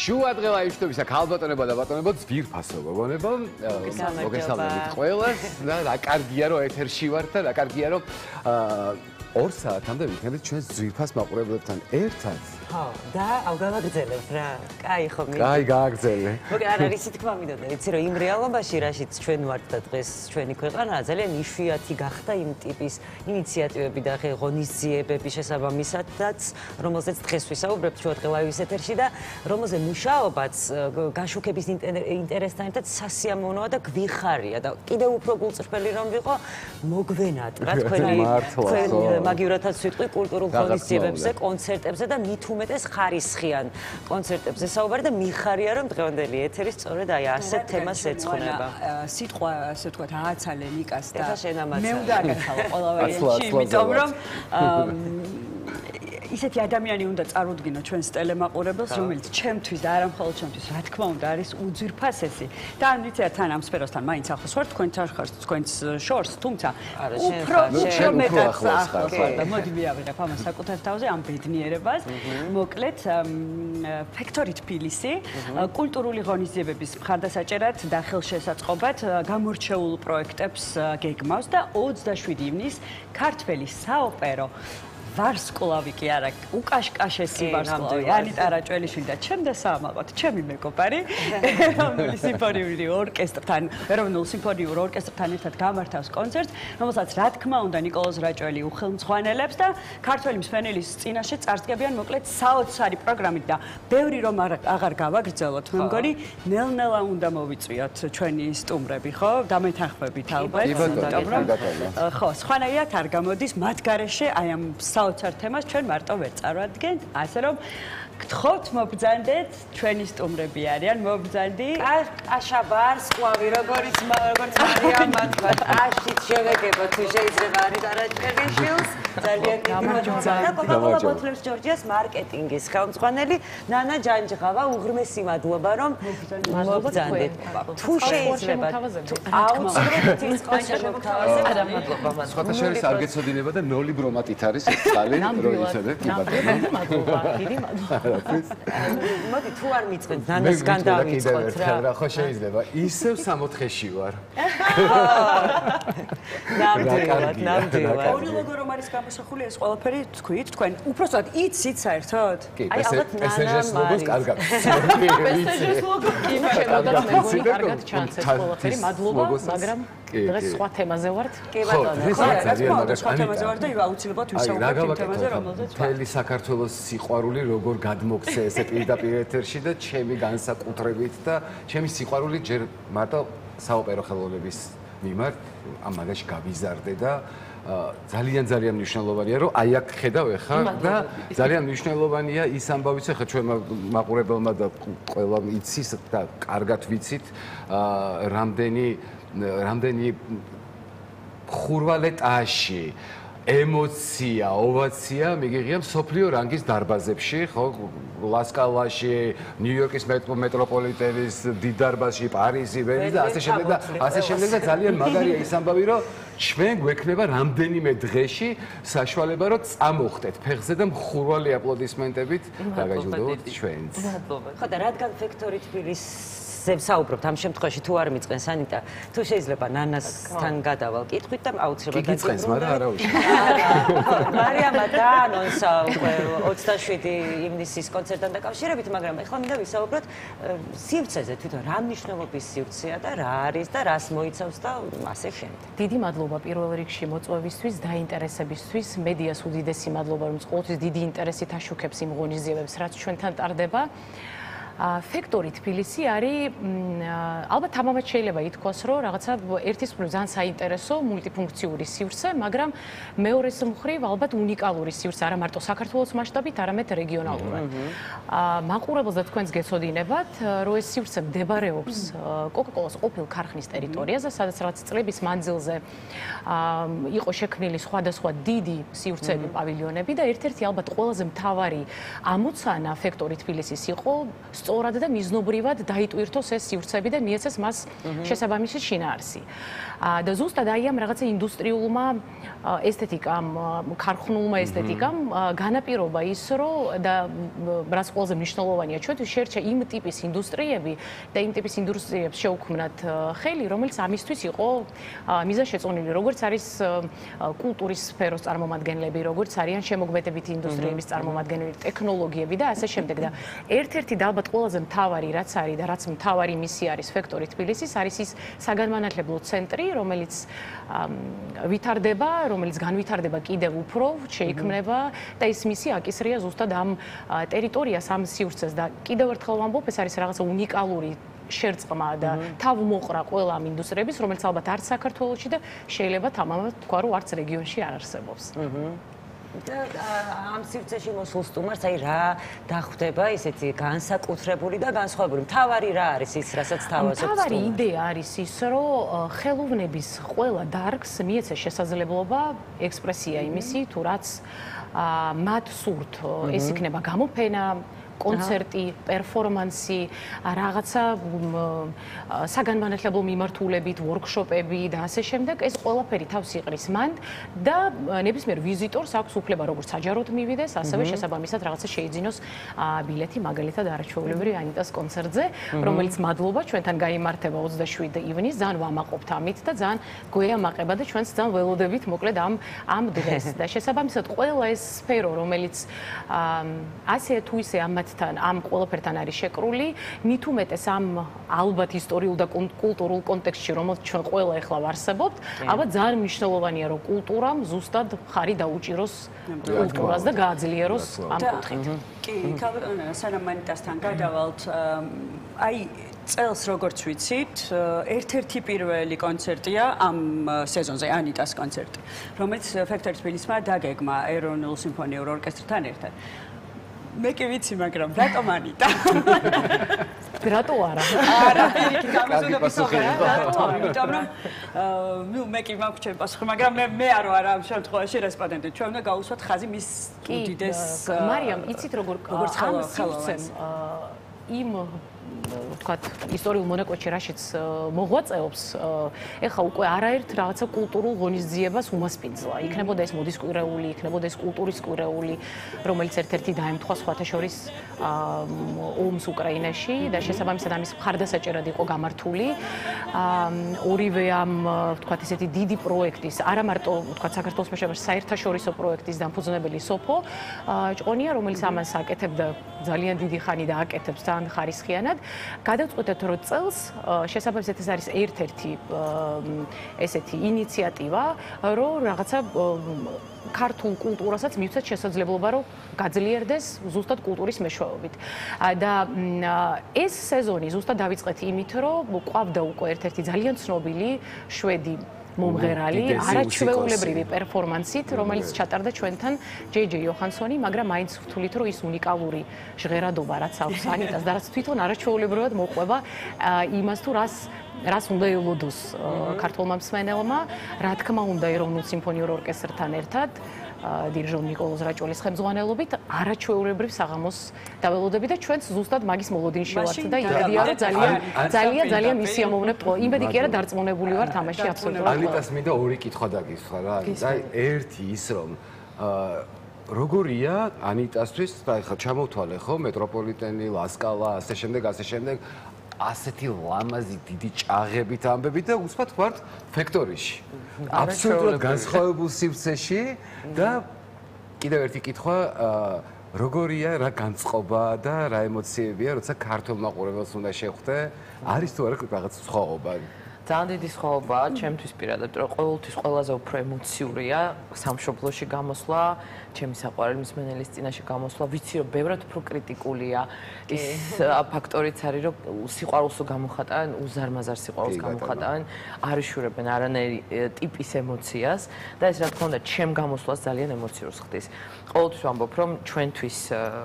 შუადღევა იშტობისა ქალბატონებო და ბატონებო ძვირფასო გოგონებო მოგესალმებით ყველას და რა კარგია რომ ეთერში ვართ და რა კარგია რომ 2 საათამდე ვიქნებით ჩვენ ძვირფას მაყურებლებთან ერთად ხო და ავგავაგრძელებთ რა კაი ხო მე კაი გააგრძელე მოგე არ არის თქმა მინდოდა იცი რომ იმ რეალობაში რაშიც ჩვენ ვართ და დღეს ჩვენი ქვეყანა ძალიან იშვიათი გახდა იმ ტიპის ინიციატივები და ღონისძიებების შესაბამისადაც რომელზეც დღეს ვისაუბრებთ შუადღე ლაივის ეთერში და რომელზე მუშაობაც გაშუქების ინტერესთან ერთად სასიამოვნოა და გვიხარია და კიდევ უფრო გულწრფელი რომ ვიყო მოგვენატრა თქვენ მაგივრათაც ვიტყვი კულტურულ ღონისძიებებზე კონცერტებზე და მით უმეტეს ხარისხიან კონცერტებზე საუბარი და მიხარია რომ დღევანდელი ეთერი სწორედ აი ასეთ თემას ეძღვნება სიტყვა ასე ვთქვათ ააცალე ნიკას და მე უნდა აკეთავ ყოველგვარში იმიტომ რომ ისეთი ადამიანი უნდა წარუდგინო ჩვენს ტელემაყურებელს, რომელიც ჩემთვის და არა მხოლოდ ჩემთვის, რა თქმა უნდა, არის უძვირფასესი. და ან ვიცი თან ამ სფეროსთან მაინც ახლოს ვარ, თქვენს შორს, თუმცა უფრო მეტად ახლოს ვარ და მოდი ვიავიღებ ამას საკუთარ თავზე ამ ბედნიერებას. მოკლედ, ფაქტორი თბილისი კულტურული ღონისძიებების მხარდასაჭერად და ხელშესაწყობად გამორჩეულ პროექტებს გეგმავს და 27 ივნისს ქართველი საოპერო ვარსკვლავი კი არა, უკაშკაშესი ვარსკვლავი, ანიტა რაჭველიშვილი და ჩემ და საამაყოთ, ჩემი მეგობარი, ეროვნული სიმფონიურ ორკესტრთან ერთად გამართავს კონცერტს, რომელსაც რა თქმა უნდა ნიკოლოზ რაჭველი უხელმძღვანელებს და ქართველი მსმენელის წინაშე წარსდგებიან მოკლედ საოცარი პროგრამით და ბევრი რომ აღარ გავაგრძელოთ, მე მგონი ნელ-ნელა უნდა მოვიწვიოთ ჩვენი სტუმრები, ხო? დამეთანხმებით ალბათ. ხო, სხვანაირად არ გამოდის მათ გარეშე აი ამ საოცარ თემას ჩვენ მარტო ვერ წარვადგენთ, ასე რომ გთხოვთ მობრძანდეთ, ჩვენი სტუმრები არიან, მობრძანდი. კაშა ვარსკვლავი, როგორც მარიამა თქვა, აშიც შევეგებო თუ შეიძლება არის არაჭერიშვილს, ძალიან გამარჯობა. და კოპლებს ჯორჯიას მარკეტინგის ხელმძღვანელი ნანა ჯანჯღავა, უღრმესი მადლობა რომ მობრძანდეთ. თუ შეიძლება აუცილებლად ის კონცერტი მოგთავაზებთ. არა მადლობა. სხვათა შორის არ გეცოდინება და 0 ბრომატით არის წყალი, რომ იცოდეთ, კი ბატონო. მადლობა, დიდი მადლობა. მოდი თუ არ მიწვენთ ნანასგან დავიწყოთ რა. ხო შეიძლება. ისევ 64-ში ვარ. ნამდვილად. ორი ლოგო რომ არის გამოსახული ეს ყველაფერი თქვით, თქვენ უბრალოდ იცით საერთოდ? აი ალბათ პესეჟეს ლოგოს კარგად. პესეჟეს ლოგო კი შემოდაც მე მგონი კარგად ჩანს ეს ყველაფერი. მადლობა, მაგრამ დღეს სხვა თემაზე ვართ. კი ბატონო. სხვა თემაზე ვარ და აუცილებლად ვისაუბრებთ იმ თემაზე, რომელზეც ვარ. მთელი საქართველოს სიყვარული როგორ გადმოგცე ესე პირდაპირ ეთერში და ჩემი განსაკუთრებით და ჩემი სიყვარული ჯერ მარტო საოპერო ხელოვნების მიმართ ამ მაგაში გავიზარდე და ძალიან მნიშვნელოვანია რომ აი აქ ხედავ ახლა და ძალიან მნიშვნელოვანია ის ამბავიც ახლა ჩვენ მაყურებელმა და ყველა იცის და კარგად ვიცით რამდენი ხურვალეტაში ემოცია, ოვაცია მიგიღია მსოფლიო რანგის დარბაზებში, ხო, ლასკალაში, ნიუ-იორკის მეტროპოლიტენის დიდ დარბაზში, პარიზი, ვენეცი და ასე შემდეგ და ძალიან მაგარია ის ამბავი, რომ ჩვენ გვექნება რამდენიმე დღეში საშუალება, რომ წამოხდეთ ფეხზე და მხურვალი აპლოდისმენტებით დაგაჯილდოვოთ ჩვენც. ხო და რადგან ფაქტორი თბილისს საუბრობთ ამ შემთხვევაში თუ არ მიწყენს ანიტა თუ შეიძლება ნანასთან გადავალ კითხვით და აუცილებლად გიწყენს მაგრამ არა უშ მარიამა და ანონსა 27 ივნისის კონცერტთან დაკავშირებით მაგრამ ეხლა მინდა ვისაუბროთ სივრცეზე თვითონ რა მნიშვნელობის სივრცეა და რა არის და რას მოიცავს და ასე შემდეგ. დიდი მადლობა პირველ რიგში მოწვევისთვის დაინტერესებისთვის მედიას უდიდესი მადლობა რომ ყოველთვის დიდი ინტერესით აშუქებს იმ ღონისძიებებს რაც ჩვენთან ტარდება. ფაქტორი თბილისი არის ალბათ თამამად შეიძლება ითქვას რომ რაღაცა ერთის მხრივ ძალიან საინტერესო მულტიფუნქციური სივრცე, მაგრამ მეორეს მხრივ ალბათ უნიკალური სივრცე არა მარტო საქართველოს მასშტაბით, არამედ რეგიონალურად. მაყურებელს და თქვენს გეცოდინებათ, რომ ეს სივრცე მდებარეობს კოკა-კოლას ყოფილ ქარხნის ტერიტორიაზე, სადაც რაღაც წლების მანძილზე იყო შექმნილი სხვადასხვა დიდი სივრცეები, პავილიონები და ერთ-ერთი ალბათ ყველაზე მთავარი ამოცანა ფაქტორი თბილისის იყო სწორად და მიზნობრივად დაიტვირთოს ეს სივრცები და მიეცეს მას შესაბამისი შინაარსი. და ზუსტად აი ამ რაღაცა ინდუსტრიულმა ესთეტიკამ, ქარხნულმა ესთეტიკამ განაპირობა ის, რომ და რაც ყველაზე მნიშვნელოვანია ჩვენთვის შეერჩა იმ ტიპის ინდუსტრიები და იმ ტიპის ინდუსტრიებს შეუქმნათ ხელი, რომელიც ამისთვის იყო მიზანშეწონილი, როგორც არის კულტურის სფეროს წარმომადგენლები, როგორც არიან შემოქმედებითი ინდუსტრიების წარმომადგენლები, ტექნოლოგიები და ასე შემდეგ. და ერთ-ერთი და ალბათ ყველაზე მთავარი რაც არის და რაც მთავარი მისი არის ფაქტორი თბილისის, არის ის საგანმანათლებლო ცენტრი, რომელიც ვითარდება, რომელიც განვითარდება კიდევ უფრო, შეიქმნება და ის მისი აკისრია ზუსტად ამ ტერიტორიას, ამ სივრცეს და კიდევ ერთხელ ვამბობ, ეს არის რაღაცა უნიკალური შერწყმა და თავმოყრა ყველა ამ ინდუსტრიების, რომელიც ალბათ არც საქართველოში და შეიძლება თამამად თქვა, რომ არც რეგიონში არ არსებობს. და ამ სივრცეში მოსულ სტუმარს აი რა დახვდება ისეთი განსაკუთრებული და განსხვავებული. მთავარი რა არის ის, რასაც თავაზობთ? მთავარი იდეა არის ის, რომ ხელოვნების ყველა დარგს მიეცეს შესაძლებლობა ექსპრესია იმისი, თუ რაც მათ სურთ. ეს იქნება გამოფენა, კონცერტი, პერფორმანსი, რაღაცა საგანმანათლებლო მიმართულებით, ვორქშოპები და ასე შემდეგ, ეს ყველაფერი თავს იყრის მან და ნებისმიერ ვიზიტორს აქვს უფლება როგორც საჯაროდ მივიდეს, ასევე შესაბამისად რაღაცა შეიძინოს ბილეთი, მაგალითად არაჩვეულებრივი ანიტას კონცერტზე, რომელიც მადლობა ჩვენთან გაიმართება 27 ივნისს, ძალიან ვამაყობთ ამით და ძალიან გვეამაყება და ჩვენც ძალიან ველოდებით მოკლედ ამ დღეს და შესაბამისად ყველა ეს სფერო, რომელიც ასე თუ ისე ამ ყველაფერთან არის შეკრული, მით უმეტეს ამ ალბათ ისტორიულ და კულტურულ კონტექსტში, რომელშიც ჩვენ ყველა ახლა ვარსებობთ, ალბათ ძალიან მნიშვნელოვანია, რომ კულტურამ ზუსტად ხარი დაუჭიროს კულტურას და გააძლიეროს ამ კუთხით. კი, სანამ ანიტასთან გადავალთ, აი წელს როგორც ვიცით, ერთ-ერთი პირველი კონცერტია ამ სეზონზე, ანიტას კონცერტი, რომელიც ფექტორი თბილისმა დაგეგმა ეროვნულ სიმფონიურ ორკესტრთან ერთად. მე კი ვიცი, მაგრამ რატომ ანიტა? რატო არა? არა, პირიქით გამიზონების აღარ, იმიტომ რომ მე კი მაქვს ჩემი პასუხი, მაგრამ მე არ ვარ ამ შემთხვევაში რესპონდენტი. ჩვენ უნდა გავუსვათ ხაზი მის უდიდეს მარიამ, იცით როგორც ამ სივრცემ იმ ვთქვათ, ისტორიულ მონაკვეთში რაშიც მოღვაწეობს, ეხლა უკვე არაერთ რაღაცა კულტურულ ღონისძიებას უმასპინძლა. იქნებოდა ეს მოდის კვირეული, იქნებოდა ეს კულტურის კვირეული, რომელიც ერთ-ერთი დაემთხვა სხვათა შორის ომს უკრაინაში და შესაბამისად ამის მხარდასაჭერად იყო გამართული. ორივე ამ, ვთქვათ, ესეთი დიდი პროექტის, არა მარტო, ვთქვათ, საქართველოს მეშვეობაში საერთაშორისო პროექტის დამფუძნებელი სოფო ჭყონია, რომელიც ამას აკეთებდა ძალიან დიდი ხანი და აკეთებს ძალიან ხარისხიანად. გადავწყვეტეთ, რომ წელს შესაბამისად ეს არის ერთ-ერთი ესეთი ინიციატივა, რომ რაღაცა ქართულ კულტურასაც მივცეთ შესაძლებლობა, რომ გაძლიერდეს ზუსტად კულტურის მეშვეობით. და ეს სეზონი ზუსტად დავიწყეთ იმით, რომ ყვავდა უკვე ერთ-ერთი ძალიან ცნობილი შვედი მომღერალი, არაჩვეულებრივი პერფორმანსით, რომელიც ჩატარდა ჩვენთან ჯეი იოჰანსონი, მაგრამ მაინც ვთვლით, რომ ის უნიკალური ჟღერადობა, რაც აქვს ანიტას და რაც თვითონ არაჩვეულებრივად მოყვება იმას თუ რას უნდა ელოდოს ქართულმა მსმენელმა, რა თქმა უნდა ეროვნულ სიმფონიურ ორკესტრთან ერთად დირიჟორ ნიკოლოზ რაჭველის ხელმძღვანელობით არაჩვეულებრივ საღამოს დაველოდები და ჩვენც ზუსტად მაგის მოლოდინში ვართ და იმედია რომ ძალიან მისიამოვნებთ. იმედი კი არა დარწმუნებული ვარ თამაში აბსოლუტურად. ანიტას მინდა ორი კითხვა დაგისვა რა. ერთი ის რომ როგორია ანიტასთვის და ხა ჩამოვთვალე ხო მეტროპოლიტენი, ლასკალა, ასე შემდეგ ასეთი ლამაზი დიდი ჭაღებით ამბები და უსმათ ვართ ფექტორიში. აბსოლუტურად განსხვავებულ სივრცეში და კიდევ ერთი კითხვა როგორია რა განწყობა და რა ემოციებია როცა ქართულ მაყურებელს უნდა შეხვდე არის თუ არა რაღაც სხვაობა? ძალიან დიდი სხვაობაა ჩემთვის პირადად, რომ ყოველთვის ყველაზე უფრო ემოციურია სამშობლოში გამოსვლა, ჩემი საყვარელი მსმენელის წინაშე გამოსვლა, ვიცი რომ ბევრად უფრო კრიტიკულია. ის ფაქტორიც არის, რომ სიყვარულს გამოხატავენ, უზარმაზარ სიყვარულს გამოხატავენ, არ იშურებენ არანაირი ტიპის ემოციას და ეს რა თქმა უნდა ჩემ გამოსვლას ძალიან ემოციურს ხდის. ყოველთვის ვამბობ, რომ ჩვენთვის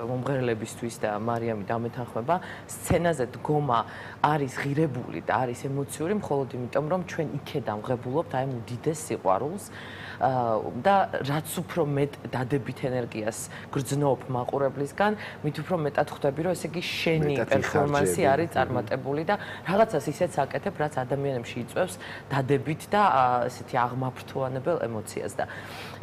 მომღერლებისთვის და მარიამი დამეთანხმება, სცენაზე დგომა არის ღირებული და არის ემოციური მხოლოდ იმიტომ რომ ჩვენ იქედან ვღებულობთ აი ამ უდიდეს სიყვარულს და რაც უფრო მეტ დადებით ენერგიას გრძნობ მაყურებლისგან, მით უფრო მეტად ხვდები, რომ ესე იგი შენი პერფორმანსი არის წარმატებული და რაღაცას ისეთს აკეთებ, რაც ადამიანებში იწვევს დადებით და ესეთი აღმაფრთოვანებელ ემოციას და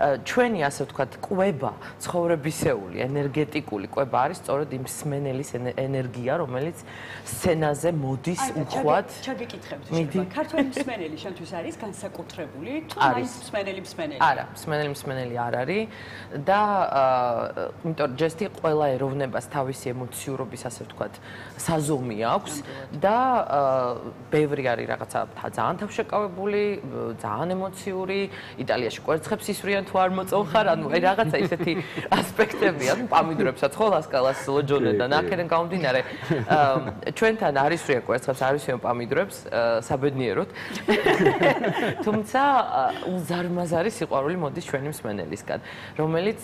ჩვენი ასე ვთქვათ, კვება, ცხოვრებისეული, ენერგეტიკული კვება არის სწორედ იმ მსმენელის ენერგია, რომელიც სცენაზე მოდის უხვად. ჩაგიკითხებთ შეიძლება. ქართველი მსმენელი შენთვის არის განსაკუთრებული თუ მაინც მსმენელი? არა, მსმენელი არ არის და იმიტომ ჯესტი ყველა ეროვნებას თავისი ემოციურობის ასე ვთქვათ, საზომი აქვს და ბევრი არის რაღაცა ძალიან თავშეკავებული, ძალიან ემოციური, იტალიაში კვერცხებს ისვრიან თუ არ მოწონხარ, ანუ აი რაღაცა ისეთი ასპექტებია, ანუ პამიდრებსაც ხო ლასკალას ლოჯონედან აქედან გამომდინარე, ჩვენთან არ ისვრიან კვერცხებს, არ ისვრიან პამიდრებს, საბედნიეროდ. თუმცა უზარმაზარი სიყვარული მოდის ჩვენი მსმენელისგან, რომელიც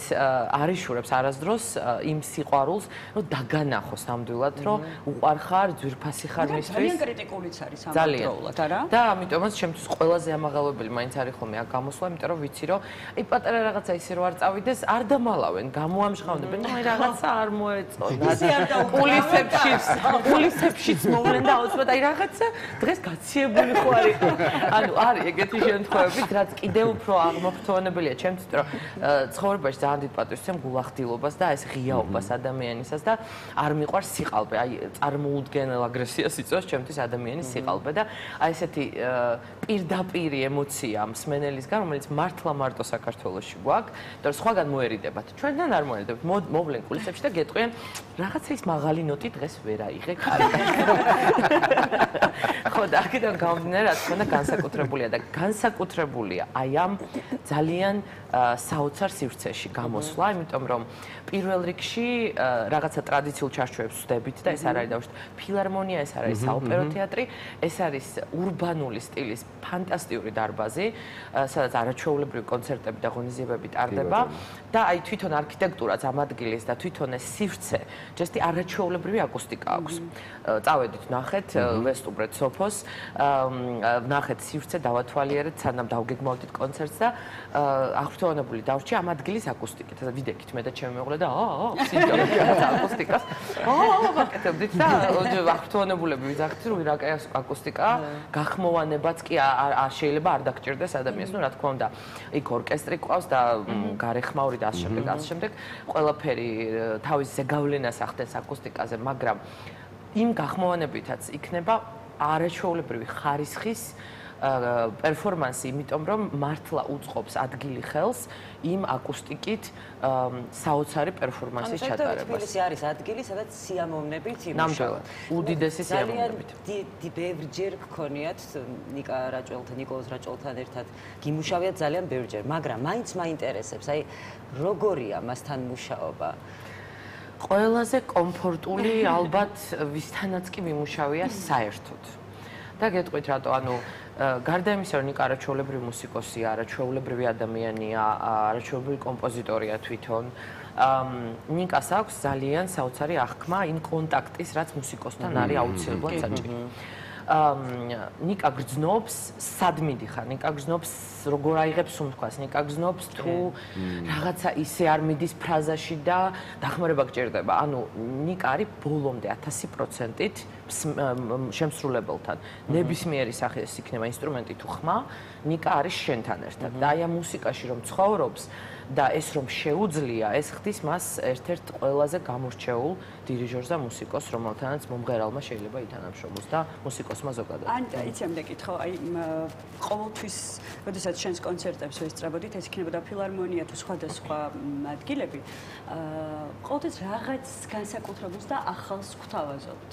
არიშურებს არასდროს იმ სიყვარულს, რომ დაგანახოს ნამდვილად, რომ უყარხარ, ძვირფასი ხარ მისთვის. ძალიან კრიტიკულიც არის ამავდროულად, არა? და ამიტომაც ჩემთვის ყველაზე ამაღელვებელი მაინც არის ხოლმე აქ გამოსვლა, იმიტომ რომ ვიცი, რომ აი პატარა რაღაცა ისე რო არ წავიდეს, არ დამალავენ, გამოამჟღავნებენ, აი რაღაცა არ მოეწონა. პულისებშიც მოვლენ და აუცილებლად აი რაღაცა დღეს გაციებული ხო არის. ანუ არის ეგეთი შემთხვევები, რაც კიდევ უფრო აღმოფრთოვანებელია ჩემთვის, რომ ცხოვრებაში ძალიან დიდ პატივს ვცემ გულახდილობას და ეს ღიაობას ადამიანისას და არ მიყვარს სიყალბე. აი წარმოუდგენელ აგრესიას იწვევს ჩემთვის ადამიანის სიყალბე და აი ესეთი პირდაპირი ემოცია მსმენელისგან, რომელიც მართლა მარტო საქართველოში გვაქვს, იმიტომ რომ სხვაგან მოერიდებათ. ჩვენთან არ მოერიდებათ. მოვლენ კულისებში და გეტყვიან, რაღაცა ის მაღალი ნოტი დღეს ვერ აიღე კარგი. ხო და აქედან გამომდინარე, რა თქმა უნდა, განსაკუთრებულია და განსაკუთრებულია აი ამ ძალიან საოცარ სივრცეში გამოსვლა, იმიტომ რომ პირველ რიგში რაღაცა ტრადიციულ ჩარჩოებს ვხდებით და ეს არ არის დავუშვათ ფილარმონია, ეს არის საოპერო თეატრი, ეს არის ურბანული სტილის ფანტასტიკური დარბაზი, სადაც არაჩვეულებრივი კონცერტები და ღონისძიებები ტარდება და აი თვითონ არქიტექტურაც ამ ადგილის და თვითონ ეს სივრცე, ჯესტი არაჩვეულებრივი აკუსტიკა აქვს. წავედით, ნახეთ, ვესტუბრეთ სოფოს, ნახეთ სივრცე, დავათვალიერეთ, სანამ დავგეგმავდით კონცერტს და აღფრთოვანებული დავრჩი ამ ადგილის აკუსტიკით. და ვიდექით მე და ჩემი მეუღლე და სინჯალის აკუსტიკას. ვაკეთებდით და აღფრთოვანებულები ვიძახით, რომ რაკა აკუსტიკა, გახმოვანებაც კი არ შეიძლება არ დაგჭირდეს ადამიანს. ნუ რა თქმა უნდა, იქ ორკესტრი ყავს და გარეხმაური და ასე შემდეგ. ყველაფერი თავის ზეგავლენას ახდენს აკუსტიკაზე, მაგრამ იმ გახმოვანებითაც იქნება არაჩვეულებრივი ხარისხის პერფორმანსი, იმიტომ რომ მართლა უწყობს ადგილი ხელს იმ აკუსტიკით საოცარი პერფორმანსის ჩატარებას. თბილისი არის ადგილი, სადაც სიამოვნებით იმუშავა. ნამდვილად, უდიდესი სიამოვნებით. ძალიან ბევრჯერ გქონიათ ნიკა რაჭველთან, ნიკოლოზ რაჭველთან ერთად გიმუშავიათ ძალიან ბევრჯერ, მაგრამ მაინც მაინტერესებს, აი როგორია მასთან მუშაობა? ყველაზე კომფორტული ალბათ ვისთანაც კი მიმუშავია საერთოდ. და გეტყვით რატო, ანუ გარდა იმისა, რომ ნიკა არაჩვეულებრივი მუსიკოსია, არაჩვეულებრივი ადამიანია, არაჩვეულებრივი კომპოზიტორია თვითონ. ნიკას აქვს ძალიან საოცარი აღქმა იმ კონტაქტის, რაც მუსიკოსთან არის აუცილებლად საჭირო. ნიკა გრძნობს, სად მიდიხარ, ნიკა გრძნობს, როგორ აიღებს უმთქვას, ნიკა გრძნობს თუ რაღაცა ისე არ მიდის ფრაზაში და დახმარება გჭირდება. ანუ ნიკა არის ბოლომდე 1000%-ით შემსრულებელთან. ნებისმიერი სახის იქნება ინსტრუმენტი თუ ხმა, ნიკა არის შენთან ერთად. და აი ამ მუსიკაში რომ ცხოვრობს და ეს რომ შეუძლია, ეს ხდის მას ერთ-ერთ ყველაზე გამორჩეულ დირიჟორს და მუსიკოსს, რომელთანაც მომღერალმა შეიძლება ითანამშრომლოს და მუსიკოსმა ზოგადად. ან იცი ამ დაკითხო, აი ყოველთვის, როდესაც შენს კონცერტებს ვესწრებოდით, ეს იქნებოდა ფილარმონია თუ სხვადასხვა ადგილები, ყოველთვის რაღაც განსაკუთრებულს და ახალს გვთავაზობთ.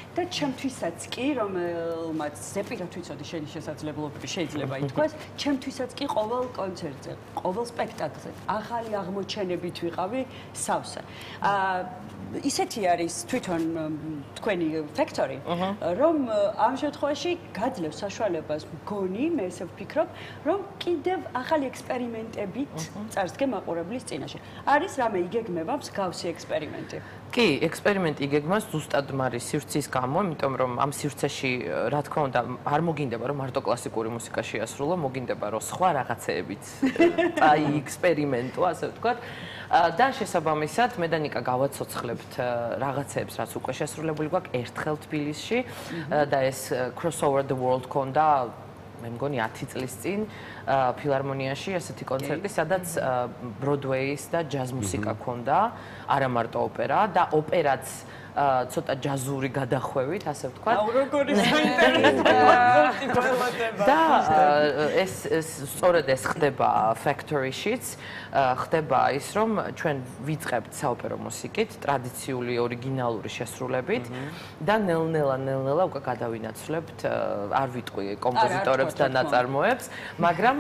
და ჩემთვისაც კი, რომელმაც ზეპირად ვიცოდი შენი შესაძლებლობები შეიძლება ითქვას, ჩემთვისაც კი ყოველ კონცერტზე, ყოველ სპექტაკლზე ახალი აღმოჩენებით ვიყავი სავსე. ისეთი არის თვითონ თქვენი ფაქტორი, რომ ამ შემთხვევაში გაძლევს საშუალებას მგონი, მე ესე ვფიქრობ, რომ კიდევ ახალი ექსპერიმენტებით წარსდგე მაყურებლის წინაშე. არის რამე იგეგმება მსგავსი ექსპერიმენტი? კი, ექსპერიმენტი იგეგმავს ზუსტად მარის სივრცის გამო, იმიტომ რომ ამ სივრცეში, რა თქმა უნდა, არ მოგინდება რომ მარტო კლასიკური მუსიკა შეასრულო, მოგინდება რომ სხვა რაღაცეებით ექსპერიმენტო, ასე ვთქვათ. და შესაბამისად, მე და ნიკა გავაცოცხლებთ რაღაცეებს, რაც უკვე შესრულებული გვაქვს ერთხელ თბილისში და ეს Crossover the World ქონდა მე მგონი 10 წლის წინ ფილარმონიაში ასეთი კონცერტი, სადაც Broadway-ის და ჯაზ მუსიკა ქონდა, არა მარტო ოპერა და ოპერაც ცოტა ჯაზური გადახვევით, ასე ვთქვათ. აუ როგორი საინტერესო და ეს სწორედ ეს ხდება Factory-შიც, ხდება ის, რომ ჩვენ ვიწყებთ საოპერო მუსიკით, ტრადიციული ორიგინალური შესრულებით და ნელ-ნელა უკვე გადავინაცვლებთ, არ ვიტყვი კომპოზიტორებს და ნაწარმოებს, მაგრამ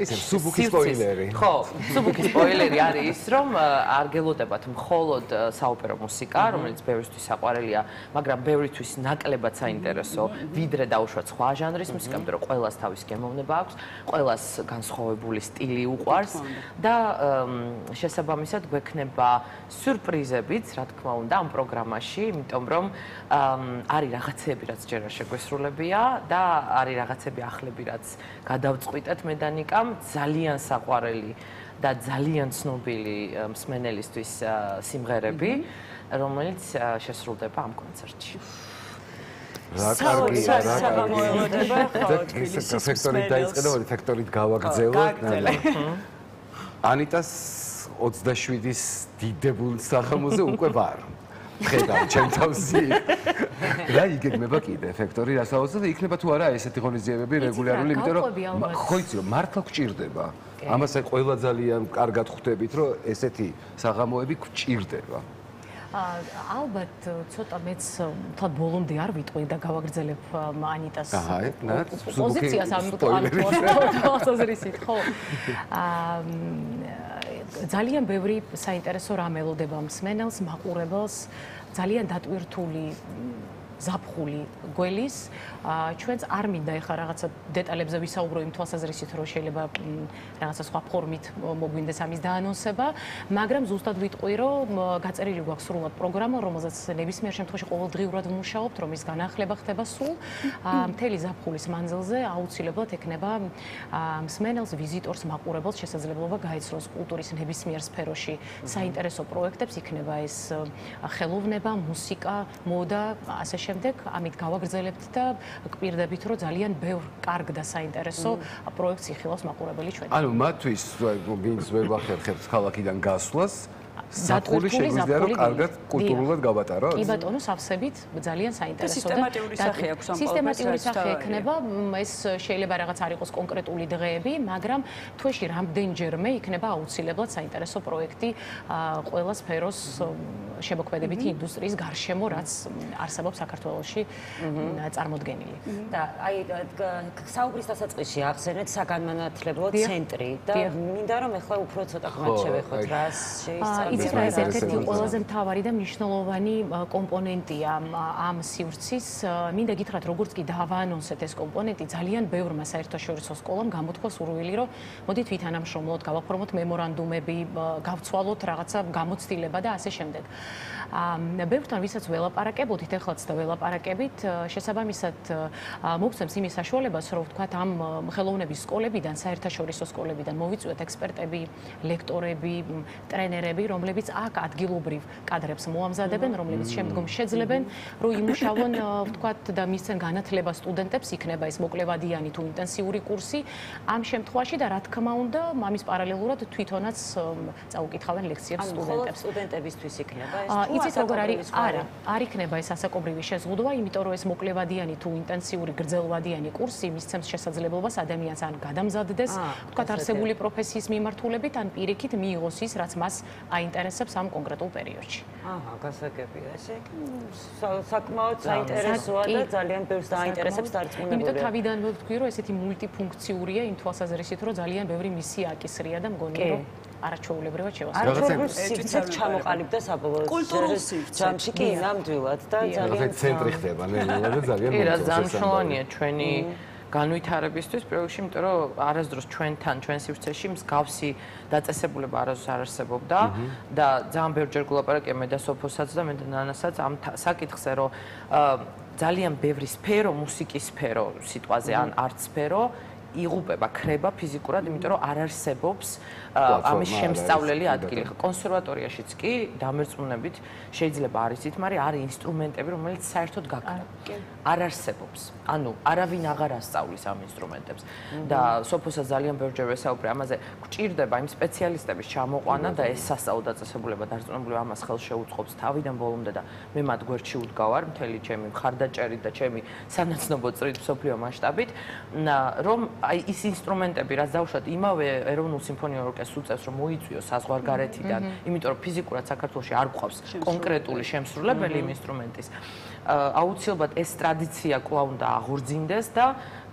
ისე სუბუქი სპოილერი. ხო, სუბუქი სპოილერი არის ის, რომ არ გელოდებათ მხოლოდ საოპერო მუსიკა, რომელიც ბევრისთვის საყვარელია, მაგრამ ბევრისთვის ნაკლებად საინტერესო, ვიდრე დაუშვათ სხვა ჟანრის მუსიკა, იმიტომ რომ ყველას თავის გემოვნება აქვს, ყველას განსხვავებული სტილი უყვარს და შესაბამისად გვექნება სიურპრიზებიც, რა თქმა უნდა, ამ პროგრამაში, იმიტომ რომ არის რაღაცები, რაც ჯერ არ შეგვესრულებია და არის რაღაცები ახლები, რაც გადავწყვიტეთ მე და ნიკამ, ძალიან საყვარელი და ძალიან ცნობილი მსმენელისთვის სიმღერები, რომელიც შესრულდება ამ კონცერტში. რა კარგია, რა კარგია. ფაქტორით დაიწყე და ფაქტორით გავაგრძელოთ. ანიტას 27-ის დიდებულ საღამოზე უკვე ვარ. ხედავ ჩემ თავზე. რა იგეგმება კიდე ფაქტორი რასაოცარ და იქნება თუ არა ესეთი ღონისძიებები რეგულარული, იმიტომ რომ ხო იცი რომ მართლა გჭირდება. ამას აი ყველა ძალიან კარგად ხვდებით, რომ ესეთი საღამოები გჭირდება. ალბათ ცოტა მეც თქო ბოლომდე არ ვიტყვი და გავაგრძელებ ანიტას პოზიციას ამ თვალსაზრისით, ხო. ძალიან ბევრი საინტერესო რამ ელოდება მსმენელს, მაყურებელს, ძალიან დატვირთული ზაფხული გველის, ჩვენც არ მინდა ეხლა რაღაცა დეტალებზე ვისაუბრო იმ თვალსაზრისით, რომ შეიძლება რაღაცა სხვა ფორმით მოგვინდეს ამის დაანონსება, მაგრამ ზუსტად ვიტყვი, რომ გაწერილი გვაქვს სრულად პროგრამა, რომელზეც ნებისმიერ შემთხვევაში ყოველდღიურად ვმუშაობთ, რომ ის განახლება ხდება სულ. მთელი ზაფხულის მანძილზე აუცილებლად ექნება მსმენელს, ვიზიტორს, მაყურებელს შესაძლებლობა გაეცნოს კულტურის ნებისმიერ სფეროში საინტერესო პროექტებს, იქნება ეს ხელოვნება, მუსიკა, მოდა, ასე შემდეგ, ამით გავაგრძელებთ და გვპირდებით, რომ ძალიან ბევრ კარგ და საინტერესო პროექტს იხილავს მაყურებელი ჩვენ. ანუ მათთვის ვინც ვერ ვახერხებთ ქალაქიდან გასვლას, ზაფხული შეგვიძლია რომ კარგად კულტურულად გავატაროთ? კი ბატონო, სავსებით, ძალიან საინტერესო და სისტემატიური სახე აქვს ამ სისტემატიური სახე ექნება, ეს შეიძლება რაღაც არ იყოს კონკრეტული დღეები, მაგრამ თვეში რამდენჯერმე იქნება აუცილებლად საინტერესო პროექტი ყველა სფეროს შემოქმედებითი ინდუსტრიის გარშემო, რაც არსებობს საქართველოში წარმოდგენილი. და აი საუბრის დასაწყისში ახსენეთ საგანმანათლებლო ცენტრი და მინდა რომ ახლა უფრო ცოტა ხმად შევეხოთ, რას შეისწავლეთ. იცით რა, ეს ერთ-ერთი ყველაზე მთავარი და მნიშვნელოვანი კომპონენტია ამ სივრცის. მინდა გითხრათ, როგორც კი დავაანონსეთ ეს კომპონენტი, ძალიან ბევრმა საერთაშორისო სკოლამ გამოთქვა სურვილი, რომ მოდით ვითანამშრომლოთ, გავაფორმოთ მემორანდუმები, გავცვალოთ რაღაცა გამოცდილება და ასე შემდეგ. ბევრთან ვისაც ველაპარაკებოდით, ეხლაც და ველაპარაკებით, შესაბამისად მოგცემს იმის საშუალებას, რომ ვთქვათ, ამ ხელოვნების სკოლებიდან, საერთაშორისო სკოლებიდან მოვიწვიოთ ექსპერტები, ლექტორები, ტრენერები, რომლებიც აქ ადგილობრივ კადრებს მოამზადებენ, რომლებიც შემდგომ შეძლებენ, რომ იმუშავონ, ვთქვათ, და მისცენ განათლება სტუდენტებს, იქნება ეს მოკლევადიანი თუ ინტენსიური კურსი ამ შემთხვევაში და რა თქმა უნდა, ამის პარალელურად თვითონაც წაუკითხავენ ლექციებს სტუდენტებს. სტუდენტებისთვის იქნება ეს? იცით როგორ არის? არა, არ იქნება ეს ასაკობრივი შეზღუდვა, იმიტომ რომ ეს მოკლევადიანი თუ ინტენსიური გრძელვადიანი კურსი მისცემს შესაძლებლობას ადამიანს ან გადამზადდეს, ვთქვათ, არსებული პროფესიის მიმართულებით, ან პირიქით მიიღოს ის, რაც მას აინტერესებს ამ კონკრეტულ პერიოდში. აჰა, გასაგებია. ესე საკმაოდ საინტერესოა და ძალიან ბევრს დაინტერესებს დარწმუნებული. იმიტომ თავიდანვე ვთქვი, რომ ესეთი მულტიფუნქციური იმ თვალსაზრისით, რომ ძალიან ბევრი მისია აკისრია და მგონია, რომ არაჩვეულებრივად შევასრულოთ. არაჩვეულებრივ სივრცეთ ჩამოყალიბდა საბოლოო კულტურულ სივრცეთ. ჯამში კი ნამდვილად და ძალიან ცენტრი ხდება ნელა და ძალიან კი რა ზამშოვანია ჩვენი განვითარებისთვის პირველ რიგში, იმიტომ რომ არასდროს ჩვენთან, ჩვენ სივრცეში მსგავსი დაწესებულება არასდროს არ არსებობდა და ძალიან ბევრჯერ გულაპარაკია მე და სოფოსაც და მე და ნანასაც ამ საკითხზე, რომ ძალიან ბევრი სფერო, მუსიკის სფერო სიტყვაზე ან არტ სფერო იღუპება, ქრება ფიზიკურად, იმიტომ რომ არ არსებობს ამის შემსწავლელი ადგილი. კონსერვატორიაშიც კი დამერწმუნებით შეიძლება არის ითმ, არის ინსტრუმენტები, რომელიც საერთოდ გაქრა. არ არსებობს. ანუ არავინ აღარ ასწავლის ამ ინსტრუმენტებს. და სოფოსაც ძალიან ბევრჯერ ვესაუბრე ამაზე, გვჭირდება იმ სპეციალისტების ჩამოყვანა და ეს სასწავლო დაწესებულება დარწმუნებული ამას ხელს შეუწყობს თავიდან ბოლომდე და მე მათ გვერდში ვდგავარ მთელი ჩემი მხარდაჭერით და ჩემი სანაცნობო წრით მსოფლიო მასშტაბით, რომ აი ის ინსტრუმენტები, რაც დავუშვათ იმავე ეროვნულ სიმფონიურ ორკესტრს უწევს, რომ მოიწვიოს საზღვარგარეთიდან, იმიტომ რომ ფიზიკურად საქართველოში არ გვყავს კონკრეტული შემსრულებელი იმ ინსტრუმენტის. აუცილებლად ეს ტრადიცია კვლავ უნდა აღორძინდეს და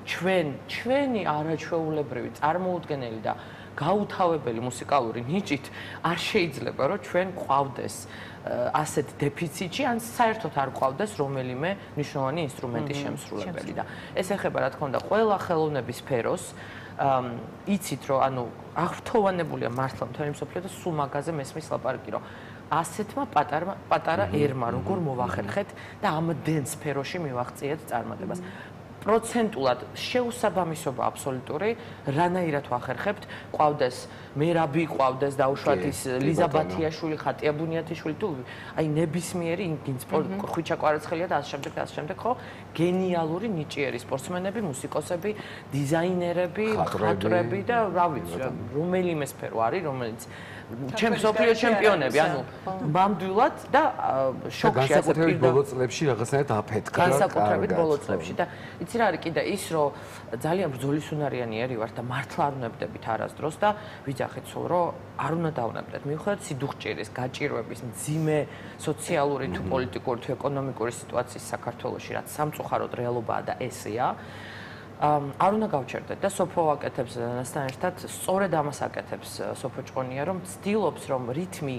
ჩვენი არაჩვეულებრივი წარმოუდგენელი და გაუთავებელი მუსიკალური ნიჭით არ შეიძლება რომ ჩვენ გვყავდეს ასეთ დეფიციტში ან საერთოდ არ გვყავდეს რომელიმე მნიშვნელოვანი ინსტრუმენტის შემსრულებელი და ეს ეხება რა თქმა უნდა ყველა ხელოვნების სფეროს იცით რომ ანუ აღრთოვანებულია მართლა მთელი მსოფლიო და სულ მაგაზე მესმის ლაპარაკი რომ ასეთმა პატარა ერმა როგორ მოვახერხეთ და ამდენ სფეროში მივაღწიეთ წარმატებას. პროცენტულად შეუსაბამისობა აბსოლუტური რანაირად ვახერხებთ ყავდეს მერაბი ყავდეს დაუშვათ ის ლიზა ბათიაშვილი ხატია ბუნიათიშვილი თუ აი ნებისმიერი გინც ხვიჩა კვარაცხელია და ასე შემდეგ ხო გენიალური ნიჭიერი სპორტსმენები მუსიკოსები დიზაინერები მხატვრები და რა ვიცი რომელიმე სფერო არის რომელიც ჩემ მსოფლიო ჩემპიონები ანუ მამდვილად და შოქში ასე განსაკუთრებით ბოლო წლებში რაღაცნაირად აფეთქდა განსაკუთრებით ბოლო წლებში და იცი რა არის კიდე ის რომ ძალიან ბრძოლისუნარიანი ერი ვარ და მართლა არ უნებდებით არასდროს და ვიძახეთ სულ რომ არ უნდა დავნებდეთ მიუხედავად სიდუხჭერის გაჭირვების მძიმე სოციალური თუ პოლიტიკური თუ ეკონომიკური სიტუაციის საქართველოში რაც სამწუხაროდ რეალობაა და ესეა არ უნდა გავჩერდეთ და სოფო აკეთებს მასთან ერთად სწორედ ამას აკეთებს სოფო ჭყონია რომ ცდილობს რომ რითმი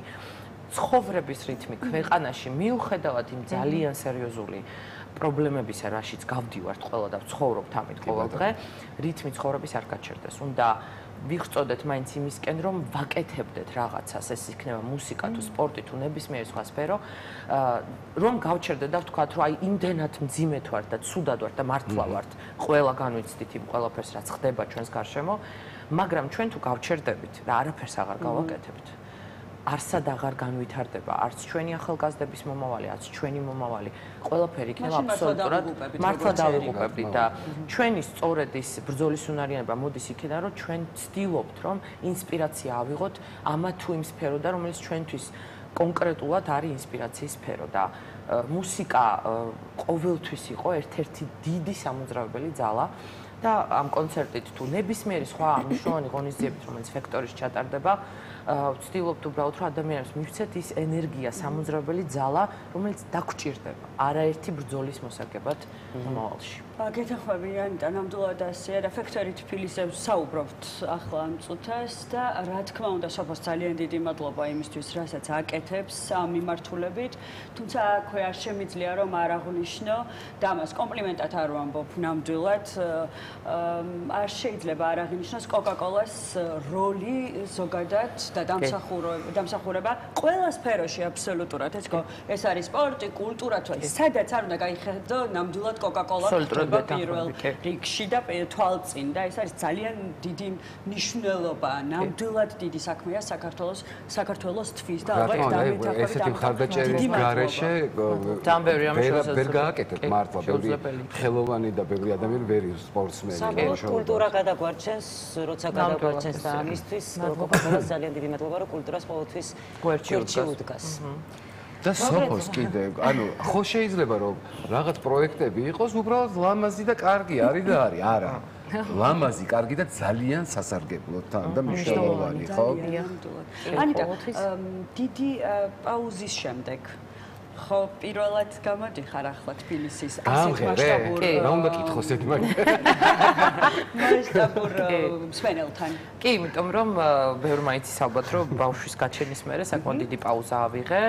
ცხოვრების რითმი ქვეყანაში მიუხედავად იმ ძალიან სერიოზული პრობლემებისა რაშიც გავდივართ ყველა და ვცხოვრობთ ამით ყოველდღე რითმი ცხოვრების არ გაჩერდეს უნდა ვიღწოდეთ მაინც იმისკენ რომ ვაკეთებდეთ რაღაცას ეს იქნება მუსიკა თუ სპორტი თუ ნებისმიერი სხვა სფერო რომ გავჩერდეთ და ვთქვათ რომ აი იმდენად მძიმედ ვართ და ცუდად ვართ და მართლა ვართ ყველა განვიცდით იმ ყველაფერს რაც ხდება ჩვენს გარშემო მაგრამ ჩვენ თუ გავჩერდებით და არაფერს აღარ გავაკეთებთ არსად აღარ განვითარდება არც ჩვენი ახალგაზრდების მომავალი არც ჩვენი მომავალი ყველაფერი იქნება აბსოლუტურად მართლა დავიღუპებდით და ჩვენი სწორედ ის ბრძოლისუნარიანობა მოდის იქიდან რომ ჩვენ ვცდილობთ რომ ინსპირაცია ავიღოთ ამა თუ იმ სფეროდან რომელიც ჩვენთვის კონკრეტულად არის ინსპირაციის სფერო და მუსიკა ყოველთვის იყო ერთ-ერთი დიდი სამოძრავებელი ძალა და ამ კონცერტით თუ ნებისმიერი სხვა მნიშვნელოვანი ღონისძიებით რომელიც ფექტორის ჩატარდება ვცდილობთ უბრალოდ რომ ადამიანებს მივცეთ ის ენერგია სამოძრავებელი ძალა რომელიც დაგჭირდება არაერთი ბრძოლის მოსაგებად მომავალში გეთახვევიან და ნამდვილად ასეა და ფექტორი თბილისს საუბრობთ ახლა ამ წუთას და რა თქმა უნდა სოფოს ძალიან დიდი მადლობა იმისთვის რასაც აკეთებს ამ მიმართულებით თუმცა აქვე არ შემიძლია რომ არ აღვნიშნო და ამას კომპლიმენტად არ ვამბობ ნამდვილად არ შეიძლება არ აღინიშნოს კოკა-კოლას როლი ზოგადად და დამსახურება ყველა სფეროში აბსოლუტურად ეს არის სპორტი, კულტურა თუ სადაც არ უნდა გაიხედო ნამდვილად კოკა-კოლა პირველ რიგში და თვალწინ და ეს არის ძალიან დიდი მნიშვნელობა ნამდვილად დიდი საქმეა საქართველოს თვის და ალბათ დამეთახმებით ესეთი მხარდაჭერის გარეშე ვერ გააკეთებ მართლა ბევრი ხელოვანი და ბევრი ადამიანი ვერ ის სპორტსმენი საბოლოოდ კულტურა გადაგვარჩენს როცა გადაგვარჩენს და ამისთვის კოკა-კოლას ძალიან დიდი მადლობა რომ კულტურას ყოველთვის გვერდში უდგას და სოფოს კიდე ანუ ხო შეიძლება რომ რაღაც პროექტები იყოს უბრალოდ ლამაზი და კარგი არის და არის არა ლამაზი, კარგი და ძალიან სასარგებლო თან და მნიშვნელოვანი, ხო? ანიტა, დიდი პაუზის შემდეგ ხო პირველად გამოდიხარ ახლა თბილისის ასეთ მასშტაბურ რა უნდა კითხოს ედმარი? მასშტაბურ მსმენელთან. კი, იმიტომ რომ ბევრი მაინც იცავთ, რომ ბავშვის გაჩენის მერე საკმაოდ დიდი პაუზა ავიღე,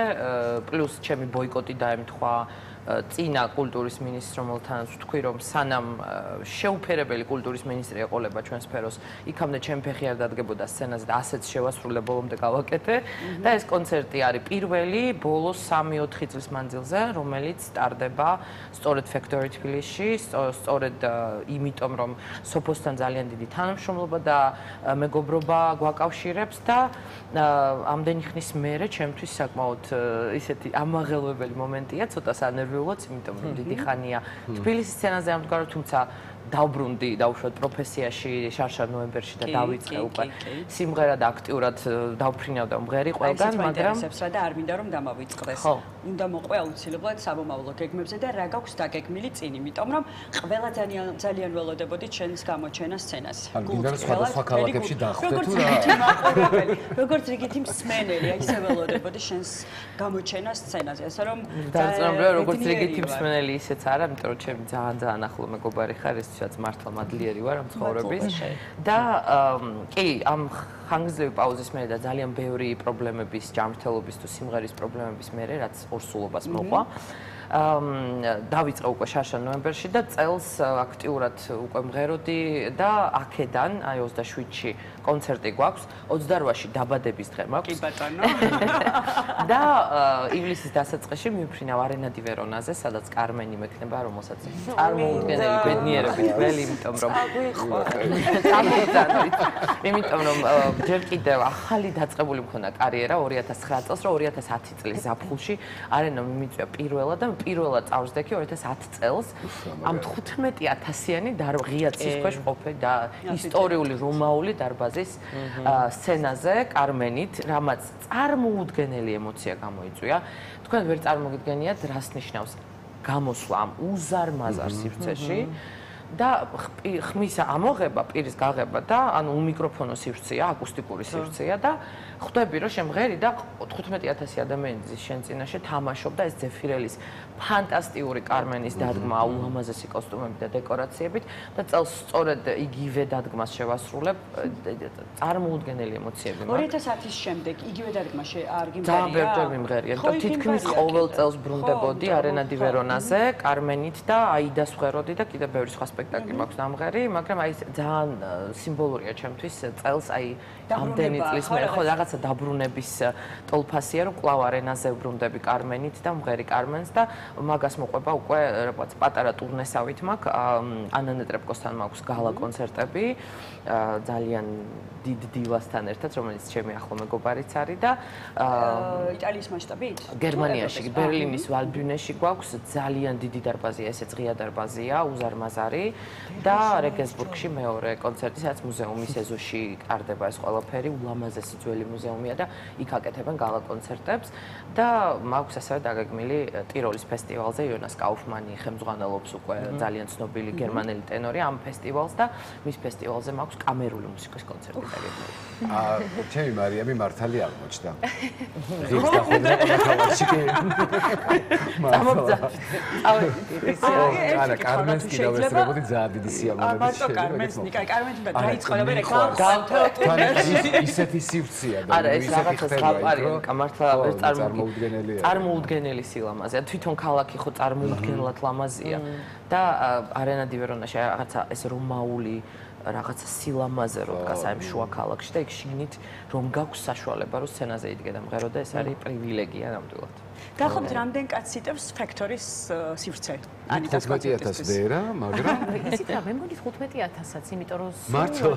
პლუს ჩემი ბოიკოტი დაემთხვა წინა კულტურის მინისტრს, რომელთანაც ვთქვი, რომ სანამ შეუფერებელი კულტურის მინისტრი ეყოლება ჩვენ სფეროს, იქამდე ჩემი ფეხი არ დადგებოდა სცენაზე და ასეც შევასრულე ბოლომდე გავაკეთე და ეს კონცერტი არის პირველი ბოლოს 3-4 წლის მანძილზე, რომელიც ტარდება სწორედ Factory თბილისში, სწორედ იმიტომ რომ სოფოსთან ძალიან დიდი თანამშრომლობა და მეგობრობა გვაკავშირებს და ამდენი ხნის მერე ჩემთვის საკმაოდ ისეთი ამაღელვებელი მომენტია, ცოტა სანერვიულოც, იმიტომ რომ დიდი ხანია თბილისის სცენაზე ამდგარო, თუმცა დავბრუნდი დაუშვათ პროფესიაში შარშან ნოემბერში და დავიწყე უკვე სიმღერა და აქტიურად დავფრინავდა მღერი ყველგან, მაგრამ რა და არ მინდა რომ დამავიწყდეს. უნდა მოყვე აუცილებლად საბომავლო გეგმებზე და რა გაქვს დაგეგმილი წინ, იმიტომ რომ ყველა ძალიან ველოდებოდი ჩვენს გამოჩენას სცენაზე. ან გინდა სხვადასხვა ქალაქებში დახვდე თუ რა? როგორც რიგითი მსმენელი, აი ისე ველოდებოდი შენს გამოჩენას სცენაზე, ასე რომ დავწერე როგორც რიგითი მსმენელი ისეც არა, იმიტომ რომ ჩემი ძალიან ახლო მეგობარი ხარ, ესეც მართლა მადლიერი ვარ ამ ცხოვრების და კი ამ ხანგრძლივი პაუზის მერე და ძალიან ბევრი პრობლემების, ჯანმრთელობის თუ სიმღერის პრობლემების მერე, რაც ორსულობას მოყვა. დავიწყე უკვე შარშან ნოემბერში და წელს აქტიურად უკვე მღეროდი და აქედან აი 27-ში კონცერტი გვაქვს, 28-ში დაბადების დღე მაქვს. კი ბატონო. და ივლისის დასაწყისში მივფრინავ არენა დი ვერონაზე, სადაც კარმენი მექნება, რომელსაც წარმოუდგენელი ბედნიერებით ველი, იმიტომ რომ იმიტომ რომ ჯერ კიდევ ახალი დაწყებული მქონდა კარიერა 2009 წელს, რომ 2010 წლის ზაფხულში არენა მიმიწვია პირველად და პირველად წავსდექი 2010 წელს ამ 15,000-იანი ღია ცის ქვეშ ყოფილი და ისტორიული რომაული დარბაზის სცენაზე კარმენით, რამაც წარმოუდგენელი ემოცია გამოიწვია. თქვენ ვერ წარმოგიდგენიათ, რას ნიშნავს გამოსვლა ამ უზარმაზარ სივრცეში და ხმის ამოღება, პირის გაღება და ანუ უმიკროფონო სივრცეა, აკუსტიკური სივრცეა და ხვდები რომ შემღერი და 15,000 ადამიანის შენ წინაშე თამაშობდა ეს ზეფირელის ფანტასტიკური კარმენის დადგმა, ულამაზესი კოსტუმებით და დეკორაციებით და წელს სწორედ იგივე დადგმას შევასრულებ, წარმოუდგენელი ემოციები მაქვს. 2010-ის შემდეგ იგივე დადგმა არ გიმღერია? ძალიან ბევრჯერ მიმღერია და თითქმის ყოველ წელს ბრუნდებოდი არენა დი ვერონაზე, კარმენით და აიდას ვღეროდი და კიდევ ბევრი სხვა სპექტაკლი მაქვს დამღერი, მაგრამ აი ძალიან სიმბოლურია ჩემთვის წელს აი ამდენი წლის მერე ხო რაღაცა დაბრუნების ტოლფასია, რომ კვლავ არენაზე ვბრუნდები კარმენით და მღერი კარმენს და მაგას მოყვება უკვე რაღაც პატარა ტურნესავით მაქვს, ანანე ტრეპკოსთან მაქვს გალა კონცერტები, ძალიან დიდ დილასთან ერთად, რომელიც ჩემი ახლო მეგობარიც არის და იტალიის მასშტაბით? გერმანიაში, ბერლინის ვალბიუნეში გვაქვს ძალიან დიდი დარბაზია, ესეც ღია დარბაზია, უზარმაზარი და რეგენსბურგში მეორე კონცერტი, სადაც მუზეუმის ეზოში ტარდება ეს ყველაფერი, ულამაზესი ძველი მუზეუმია და იქ აკეთებენ გალა კონცერტებს და მაქვს ასევე დაგეგმილი ტიროლის ფესტივალზე იონას კაუფმანი ხელმძღვანელობს უკვე ძალიან ცნობილი გერმანელი ტენორი ამ ფესტივალს და მის ფესტივალზე მაქვს კამერული მუსიკის კონცერტი დაგეგმილი. ჩემი მარიამი მართალი აღმოჩნდა. ღირს დახვედრა ყოველთავაში კი. არა, კარმენს კი დავესწრებოდი ძალიან დიდი სიამოვნებით. მარტო კარმენს, ნიკა კარმენს უნდა დაიწყო და რეკლამა. ისეთი სივრცეა და არა, ეს რაღაცა ზღაპარია, მართლა ვერ წარმოუდგენელი სილამაზეა. თვითონ ქალაქი ხო წარმოუდგენლად ლამაზია და არენა დი ვერონაში რაღაცა ეს რომაული რაღაცა სილამაზე რო დგას აი შუა ქალაქში და იქ შიგნით რომ გაქვს საშუალება რომ სცენაზე იდგე და მღერო და ეს არის პრივილეგია ნამდვილად. გახობთ რამდენ კაცს იტევს ფექტორის სივრცე? 15,000 ვერა, მაგრამ ისიც რა, მე მგონი 15,000-აც, იმიტომ რომ მართლა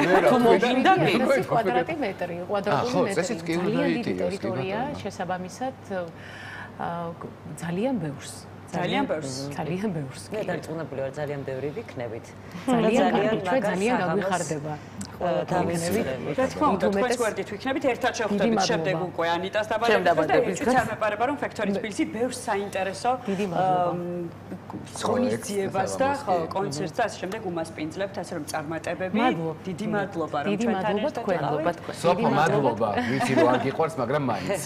ვერა, მოგინდა კი კვადრატი მეტრი, ძალიან დიდი ტერიტორია შესაბამისად ძალიან ბევრს. ძალიან ბევრს. ძალიან ბევრს. მე დარწმუნებული ვარ, ძალიან ბევრი ვიქნებით. ძალიან გაგვიხარდება. რა თქმა უნდა, თქვენს გვერდით ვიქნებით, ერთად შევხვდებით შემდეგ უკვე ანიტას დაბადების დღეს და იცით არ მეპარება რომ ფექტორი თბილისი ბევრს საინტერესო ღონისძიებას და კონცერტს და ასე შემდეგ უმასპინძლებთ, ასე რომ წარმატებები. დიდი მადლობა რომ ჩვენთან ერთად თქვენ. სოფო მადლობა, ვიცი რომ არ გიყვარს, მაგრამ მაინც.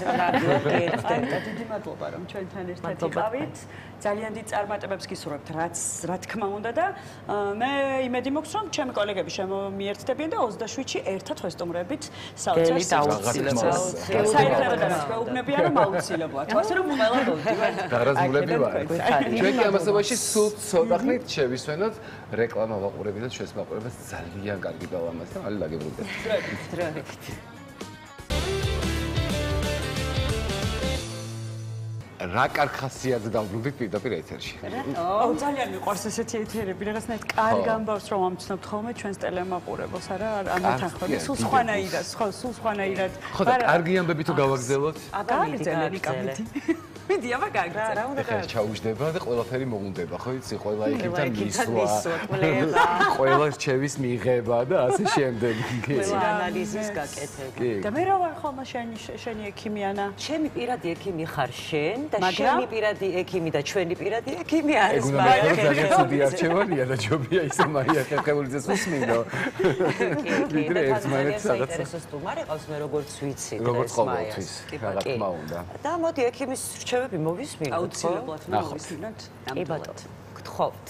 დიდი მადლობა რომ ჩვენთან ერთად იყავით. ძალიან დიდ წარმატებებს გისურვებთ, რა თქმა უნდა და მე იმედი მაქვს რომ ჩემი კოლეგები შემოmiერთდებიან და 27-ში ერთად ხესტუმრებით საოცარ საერთოდ არ მეუბნებიან რომ აუცილებლად. ასე რომ ყველა გავდივართ. დარაზმულები ვართ. ჩვენ კი ამასობაში სულ ცოტა ხნით შევისვენოთ რეკლამა ვაყურებით და ჩვენს მაყურებელს ძალიან კარგი ბალანსი და მალე დაგებრუნდეთ. დროებით. რა კარგხასიათს დავბრუნდით პირდაპირ ეთერში. აუ ძალიან მიყვარს ესეთი ეთერები, რაღაცნაირად კარგ ამბავს რომ ამცნობთ ხოლმე ჩვენს ტელემაყურებელს, არა? არ მეთანხმები. სულ სხვანაირად, სულ სხვანაირად. ხო და კარგი ამბები თუ გავაგზავნოთ? გაგზავნით. მიდი, აბა გაგზავნით. რა უნდა ხა ჩაუждდება და ყველაფერი მოუნდება, ხო იცი, ყველა იქიდან იქიდან მისვლა. მისვლა, ყველა რჩევის მიღება და ასე შემდეგ. ყველა ანალიზის გაკეთება. და მე რა ვარ ხოლმე შენი ექიმიანა? ჩემი პირადი ექიმი ხარ შენ და შენი პირადი ექიმი და ჩვენი პირადი ექიმი არის ეგ უნდა მეკითხო ძალიან ცუდი არჩევანია და ჯობია ისე მარია ხეხებულიძეს უსმინო. ვიდრე ერთმანეთს რაღაც საინტერესო სტუმარი ყავს მე როგორც ვიცი როგორც ყოველთვის რა თქმა უნდა. და მოდი ექიმის რჩევები მოვისმინოთ. აუცილებლად მოვისმინოთ. კი ბატონო, გთხოვთ.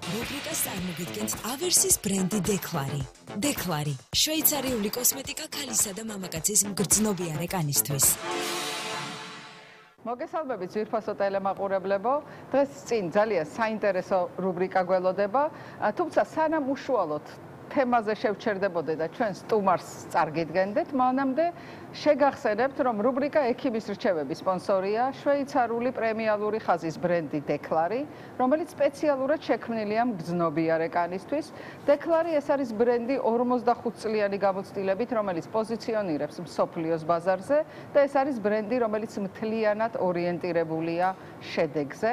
რუბრიკას წარმოგიდგენთ ავერსის ბრენდი დეკლარი. დეკლარი, შვეიცარიული კოსმეტიკა ქალისა და მამაკაცის მგრძნობიარე კანისთვის. მოგესალმებით ძვირფასო ტელემაყურებლებო. დღეს წინ ძალიან საინტერესო რუბრიკა გველოდება, თუმცა სანამ უშუალოდ თემაზე შევჩერდებოდე და ჩვენ სტუმარს წარგიდგენდეთ, მანამდე შეგახსენებთ, რომ რუბრიკა ექიმის რჩევების სპონსორია შვეიცარიული პრემიალური ხაზის ბრენდი დეკლარი, რომელიც სპეციალურად შექმნილია მგრძნობიარე კანისთვის. დეკლარი ეს არის ბრენდი 45 წლიანი გამოცდილებით, რომელიც პოზიციონირებს მსოფლიოს ბაზარზე და ეს არის ბრენდი, რომელიც მთლიანად ორიენტირებულია შედეგზე.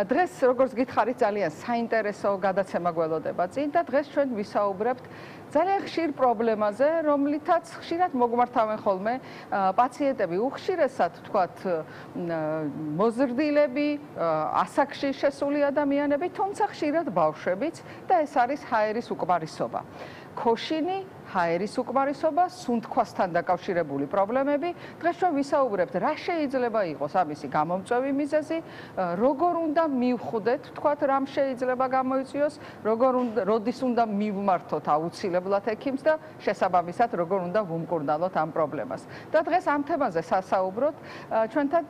დღეს, როგორც გითხარით, ძალიან საინტერესო გადაცემა გველოდება წინ და დღეს ჩვენ ვისაუბრებთ ძალიან ხშირ პრობლემაზე, რომლითაც ხშირად მოგმართავენ ხოლმე პაციენტები, უხშირესად თქვათ მოზრდილები, ასაკში შესული ადამიანები, თუმცა ხშირად ბავშვებიც და ეს არის ჰაერის უკმარისობა. ქოშინი, ჰაერის უკმარისობა, სუნთქვასთან დაკავშირებული პრობლემები. დღეს ჩვენ ვისაუბრებთ, რა შეიძლება იყოს ამისი გამომწვევი მიზეზი, როგორ უნდა მივხვდეთ, თქვათ, რამ შეიძლება გამოიწვიოს, როდის უნდა მივმართოთ აუცილებლად ექიმს და შესაბამისად როგორ უნდა ვუმკურნალოთ ამ პრობლემას. და დღეს ამ თემაზე სასაუბროთ, ჩვენთან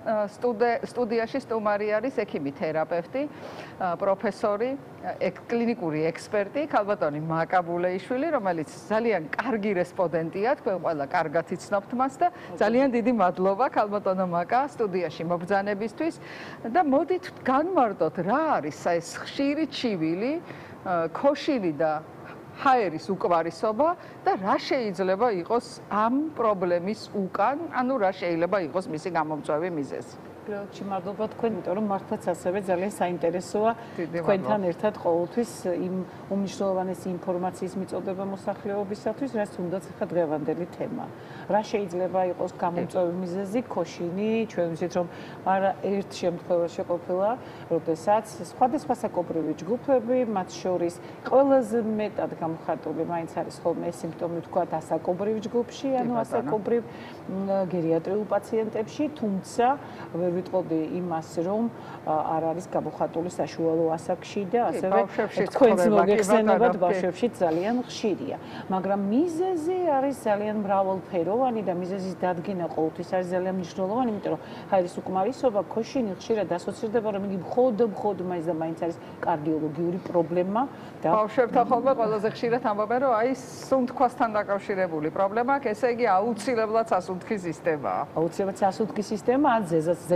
სტუდიაში სტუმარი არის ექიმი თერაპევტი, პროფესორი, კლინიკური ექსპერტი, ქალბატონი მაკაბულეიშვილი, რომელიც ძალიან კარგი რესპონდენტია, თქვენ ყველა კარგად იცნობთ მას და ძალიან დიდი მადლობა ქალბატონო მაკა სტუდიაში მობრძანებისთვის და მოდით განმარტოთ რა არის ეს ხშირი ჩივილი, ქოშინი და ჰაერის უკმარისობა და რა შეიძლება იყოს ამ პრობლემის უკან, ანუ რა შეიძლება იყოს მისი გამომწვევი მიზეზი. პირველში მადლობა თქვენ, იმიტომ რომ მართლაც ასევე ძალიან საინტერესოა თქვენთან ერთად ყოველთვის იმ უმნიშვნელოვანესი ინფორმაციის მიწოდება მოსახლეობისათვის, რაც თუნდაც ახლა დღევანდელი თემა. რა შეიძლება იყოს გამომწვევი მიზეზი, ქოშინი, ჩვენ ვიცით რომ არა ერთ შემთხვევაში ყოფილა, როდესაც სხვადასხვა საკობრივი ჯგუფები, მათ შორის ყველაზე მეტად გამოხატული მაინც არის ხოლმე სიმპტომი ვთქვათ ასაკობრივ ჯგუფში, ანუ ასაკობრივ გერიატრიულ პაციენტებში, თუმცა ვერ ვიტყოდი იმას, რომ არ არის გამოხატული საშუალო ასაკში და ასევე თქვენს მოგეხსენებათ ბავშვებში ძალიან ხშირია. მაგრამ მიზეზი არის ძალიან მრავალფეროვანი და მიზეზის დადგენა ყოველთვის არის ძალიან მნიშვნელოვანი, იმიტომ რომ ჰაერის უკმარისობა, ქოშინი ხშირად ასოცირდება, რომ იგი მხოლოდ მაინც და მაინც არის კარდიოლოგიური პრობლემა და ბავშვებთან ხოლმე ყველაზე ხშირად ამბობენ, რომ აი სუნთქვასთან დაკავშირებული პრობლემა აქვს, ესე იგი აუცილებლად სასუნთქი სისტემაა. აუცილებლად სასუნთქი სისტემა, ან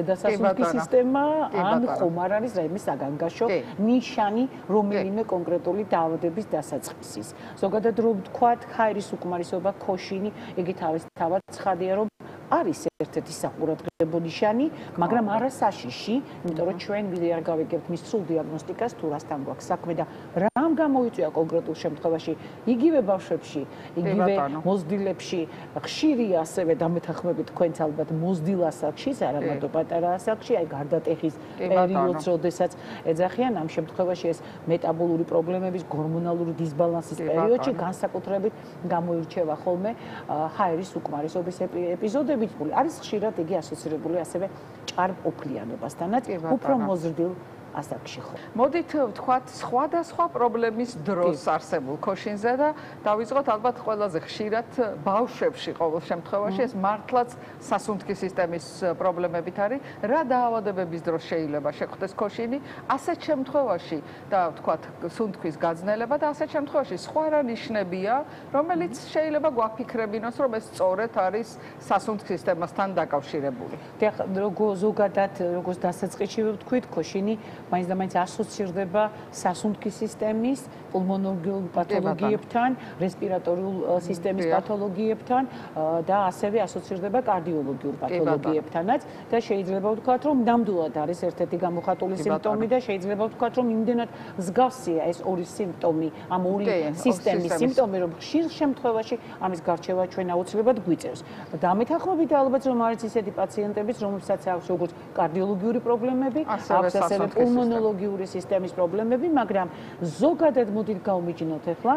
ზედასასუნთქი სისტემა, ან ხომ არ არის რაიმე საგანგაშო ნიშანი რომელიმე კონკრეტული დაავადების დასაწყისის. ზოგადად რომ ვთქვათ, ჰაერის უკმარისობა, ქოშინი, იგი თავისთავად ცხადია, რომ არის ერთ-ერთი საყურადღებო ნიშანი, მაგრამ არა საშიში, იმიტომ რომ ჩვენ ვიდრე არ გავიგებთ მის სრულ დიაგნოსტიკას თუ რასთან გვაქვს საქმე და რამ გამოიწვია კონკრეტულ შემთხვევაში იგივე ბავშვებში, იგივე მოზრდილებში ხშირია ასევე დამეთანხმებით თქვენც ალბათ მოზრდილ ასაკში, არა მარტო პატარა ასაკში, აი გარდატეხის პერიოდს, როდესაც ეძახიან ამ შემთხვევაში ეს მეტაბოლური პრობლემების, ჰორმონალური დისბალანსის პერიოდში განსაკუთრებით გამოირჩევა ხოლმე ჰაერის უკმარისობის ეპიზოდებით. არის ხშირად იგი ასოცირებული ასევე ჭარბოფლიანობასთანაც, უფრო მოზრდილ ასაკში ხო. მოდით ვთქვათ სხვადასხვა პრობლემის დროს არსებულ ქოშინზე და დავიწყოთ ალბათ ყველაზე ხშირად ბავშვებში ყოველ შემთხვევაში ეს მართლაც სასუნთქის სისტემის პრობლემებით არის. რა დაავადებების დროს შეიძლება შეხვდეს ქოშინი? ასეთ შემთხვევაში და ვთქვათ სუნთქვის გაძნელება და ასეთ შემთხვევაში სხვა რა ნიშნებია, რომელიც შეიძლება გვაფიქრებინოს, რომ ეს სწორედ არის სასუნთქის სისტემასთან დაკავშირებული. ზოგადად როგორც დასაწყისში ვთქვით, ქოშინი მაინც და მაინც ასოცირდება სასუნთქის სისტემის, პულმონოლოგიურ პათოლოგიებთან, რესპირატორულ სისტემის პათოლოგიებთან და ასევე ასოცირდება კარდიოლოგიურ პათოლოგიებთანაც და შეიძლება ვთქვათ, რომ ნამდვილად არის ერთ-ერთი გამოხატული სიმპტომი და შეიძლება ვთქვათ, რომ იმდენად მსგავსია ეს ორი სიმპტომი, ამ ორი სისტემის სიმპტომი, რომ ხშირ შემთხვევაში ამის გარჩევა ჩვენ აუცილებლად გვიწევს. დამეთანხმებით ალბათ რომ არის ისეთი პაციენტებიც, რომლებსაც აქვს როგორც კარდიოლოგიური პრობლემები, აქვს ასევე პულმონოლოგიური სისტემის პრობლემები, მაგრამ ზოგადად მოდით გავმიჯნოთ ახლა